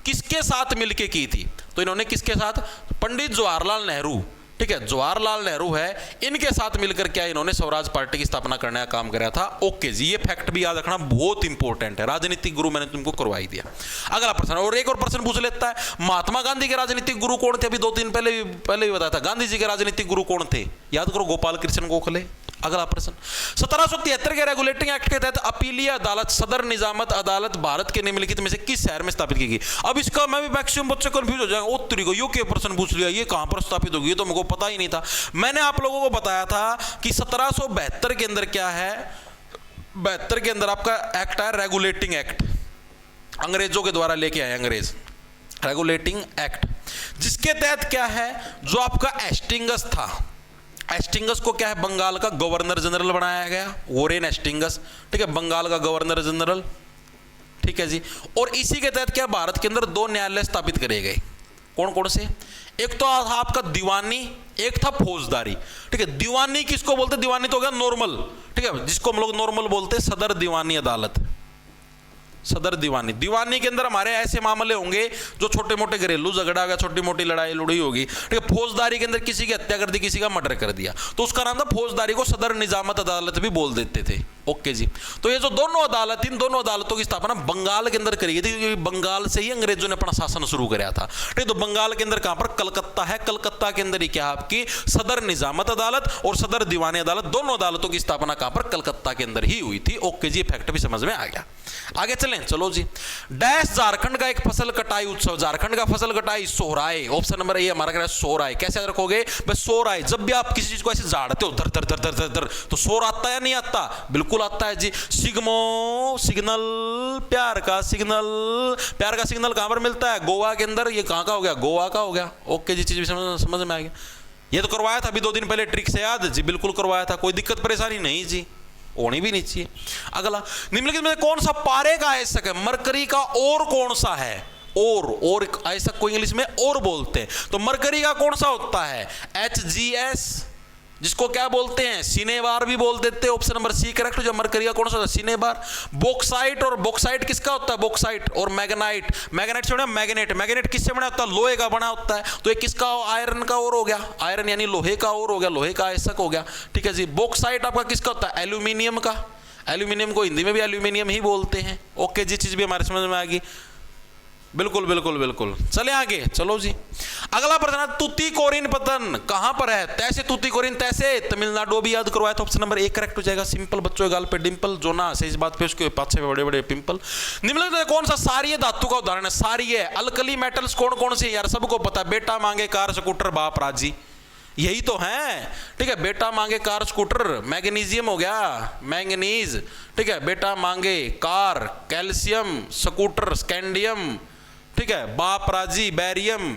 किसके साथ मिलकर की थी, तो इन्होंने किसके साथ, पंडित जवाहरलाल नेहरू, ठीक है, जवाहरलाल नेहरू है, इनके साथ मिलकर क्या इन्होंने स्वराज पार्टी की स्थापना करने का काम कराया था। ओके जी, ये फैक्ट भी याद रखना बहुत इंपॉर्टेंट है, राजनीतिक गुरु मैंने तुमको करवाई दिया। अगला प्रश्न, और एक और प्रश्न पूछ लेता है, महात्मा गांधी के राजनीतिक गुरु कौन थे, अभी 2-3 पहले भी बताया था, गांधी जी के राजनीतिक गुरु कौन थे, याद करो, गोपाल कृष्ण गोखले। अगला प्रश्न, 1773 के रेगुलेटिंग एक्ट के तहत अपीलीय अदालत सदर निजामत अदालत भारत के निम्नलिखित में से किस शहर में स्थापित की गई। अब इसका मैं भी मैक्सिमम बच्चे कंफ्यूज हो जाएंगे, ओ तेरी को, यो क्या प्रश्न पूछ लिया, ये कहां पर स्थापित होगी, ये तो मुझे पता ही नहीं था। मैंने आप लोगों को बताया था कि 1772 के अंदर क्या है, 72 के अंदर आपका एक्ट है रेगुलेटिंग एक्ट, अंग्रेजों के द्वारा लेके आए अंग्रेज, रेगुलेटिंग एक्ट, जिसके तहत क्या है, जो आपका एस्टिंगस था, एस्टिंगस को क्या है, बंगाल का गवर्नर जनरल बनाया गया, वोरेन एस्टिंगस, ठीक है, बंगाल का गवर्नर जनरल, ठीक है जी। और इसी के तहत क्या, भारत के अंदर 2 न्यायालय स्थापित करे गए। कौन कौन से, एक तो था आपका दीवानी, एक था फौजदारी, ठीक है। दीवानी किसको बोलते, दीवानी तो हो गया नॉर्मल, ठीक है, जिसको हम लोग नॉर्मल बोलते हैं, सदर दीवानी अदालत, सदर दीवानी। दीवानी के अंदर हमारे ऐसे मामले होंगे जो छोटे मोटे घरेलू झगड़ा होगा, छोटी मोटी लड़ाई लुड़ाई होगी, ठीक है। फौजदारी के अंदर किसी की हत्या कर दी, किसी का मर्डर कर दिया, तो उसका नाम था फौजदारी, को सदर निजामत अदालत भी बोल देते थे। ओके जी। तो ये जो दोनों अदालत, इन दोनों अदालतों की स्थापना बंगाल के अंदर करी गई थी, क्योंकि बंगाल से ही अंग्रेजों ने अपना शासन शुरू कराया था, ठीक है। तो बंगाल के अंदर कहां पर, कलकत्ता है, कलकत्ता के अंदर ही क्या आपकी सदर निजामत अदालत और सदर दीवानी अदालत, दोनों अदालतों की स्थापना कहां पर, कलकत्ता के अंदर ही हुई थी। ओके जी, फैक्ट भी समझ में आ गया। आगे चलें, चलो जी। डैश झारखंड का एक फसल कटाई उत्सव, झारखंड का फसल कटाई सोहराय, ऑप्शन नंबर ए हमारा क्या है, सोहराय। कैसे याद रखोगे भाई, सोहराय, जब भी आप किसी चीज को ऐसे झाड़ते हो धर धर धर धर धर धर, तो शोर आता है या नहीं आता, बिल्कुल आता है जी। सिग्मो सिग्नल, प्यार का सिग्नल, प्यार का सिग्नल कहां पर मिलता है, गोवा के अंदर। ये कहां का हो गया, गोवा का हो गया। ओके जी, चीज भी समझ में आ गया। ये तो करवाया था अभी 2 दिन पहले, ट्रिक से याद जी, बिल्कुल करवाया था, कोई दिक्कत परेशानी नहीं जी, होनी भी नहीं चाहिए। अगला, निम्नलिखित में कौन सा पारे का आयस्क है, मरकरी का और कौन सा है, और आयस्क को इंग्लिश में और बोलते हैं, तो मरकरी का कौन सा होता है, HGS, जिसको क्या बोलते हैं, सिनेबार भी बोल देते हैं। ऑप्शन नंबर सी करेक्ट हो जाए। मरकरी का कौन सा होता है, सिनेबार। बॉक्साइट, और बॉक्साइट किसका होता है, बॉक्साइट, और मैग्नाइट, मैग्नाइट से बना मैग्नेट, मैग्नेट किससे बना होता है, लोहे का बना होता है। तो ये किसका, आयरन का और हो गया, आयरन यानी लोहे का और हो गया, लोहे का आयस्क हो गया, ठीक है जी। बॉक्साइट आपका किसका होता है, एल्यूमिनियम का, एल्यूमिनियम को हिंदी में भी एल्यूमिनियम ही बोलते हैं। ओके जी, चीज भी हमारे समझ में आ गई, बिल्कुल बिल्कुल बिल्कुल। चले आगे, चलो जी। अगला प्रश्न है, तुतीकोरिन पतन कहां पर है, तैसे तुतीकोरिन, तैसे तमिलनाडु भी याद करवाया तो ऑप्शन नंबर ए करेक्ट हो जाएगा। सिंपल, बच्चों के गाल पे डिंपल, जो ना से इस बात पे उसके पाछे में बड़े बड़े पिंपल। निम्नलिखित में कौन सा सारीय धातु का उदाहरण है, सारीय अल्कली मेटल्स कौन कौन से यार, सबको पता, बेटा मांगे कार स्कूटर बाप राजी, यही तो है, ठीक है। बेटा मांगे कार स्कूटर, मैग्नीशियम हो गया, मैंगनीज, ठीक है। बेटा मांगे कार, कैल्शियम, स्कूटर, स्कैंडियम, ठीक है। बाप राजी, बैरियम,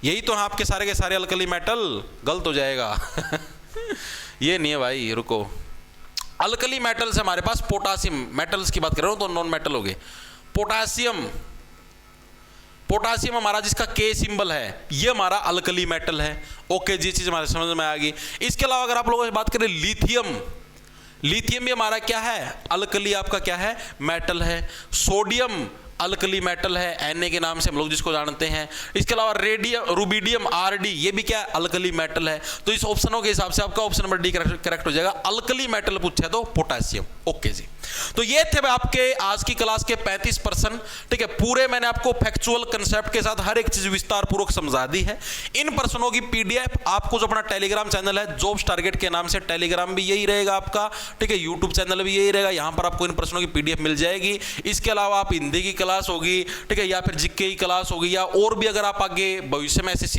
यही तो है आपके सारे के सारे अल्कली मेटल। गलत हो जाएगा ये नहीं है भाई, रुको। अल्कली मेटल्स हमारे पास पोटासियम, मेटल्स की बात कर रहा हूं तो नॉन मेटल हो गए। पोटासियम, पोटासियम हमारा जिसका के सिंबल है, ये हमारा अल्कली मेटल है। ओके जी, चीज हमारे समझ में आ गई। इसके अलावा अगर आप लोगों से बात करें लिथियम, लिथियम भी हमारा क्या है, अल्कली आपका क्या है, मेटल है। सोडियम अल्कली मेटल है, Na के नाम से हम लोग जिसको जानते हैं। इसके अलावा रेडियम, रुबिडियम, Rd, ये भी क्या अल्कली मेटल है। तो इस ऑप्शनों के हिसाब से आपका ऑप्शन नंबर डी करेक्ट हो जाएगा। अल्कली मेटल पूछा तो पोटेशियम। ओके जी, तो ये थे आपके आज की क्लास के 35%, ठीक है। पूरे मैंने आपको फैक्चुअल कंसेप्ट के साथ हर एक चीज विस्तार पूर्वक समझा दी है। इन प्रश्नों की PDF आपको जो अपना टेलीग्राम चैनल है जॉब्स टारगेट के नाम से, टेलीग्राम भी यही रहेगा आपका, ठीक है। यूट्यूब चैनल भी यही रहेगा, यहां पर आपको इन प्रश्नों की PDF मिल जाएगी। इसके अलावा आप हिंदी की क्लास होगी, ठीक है, या फिर जीके की क्लास होगी, या और भी अगर आप आगे भविष्य में SSC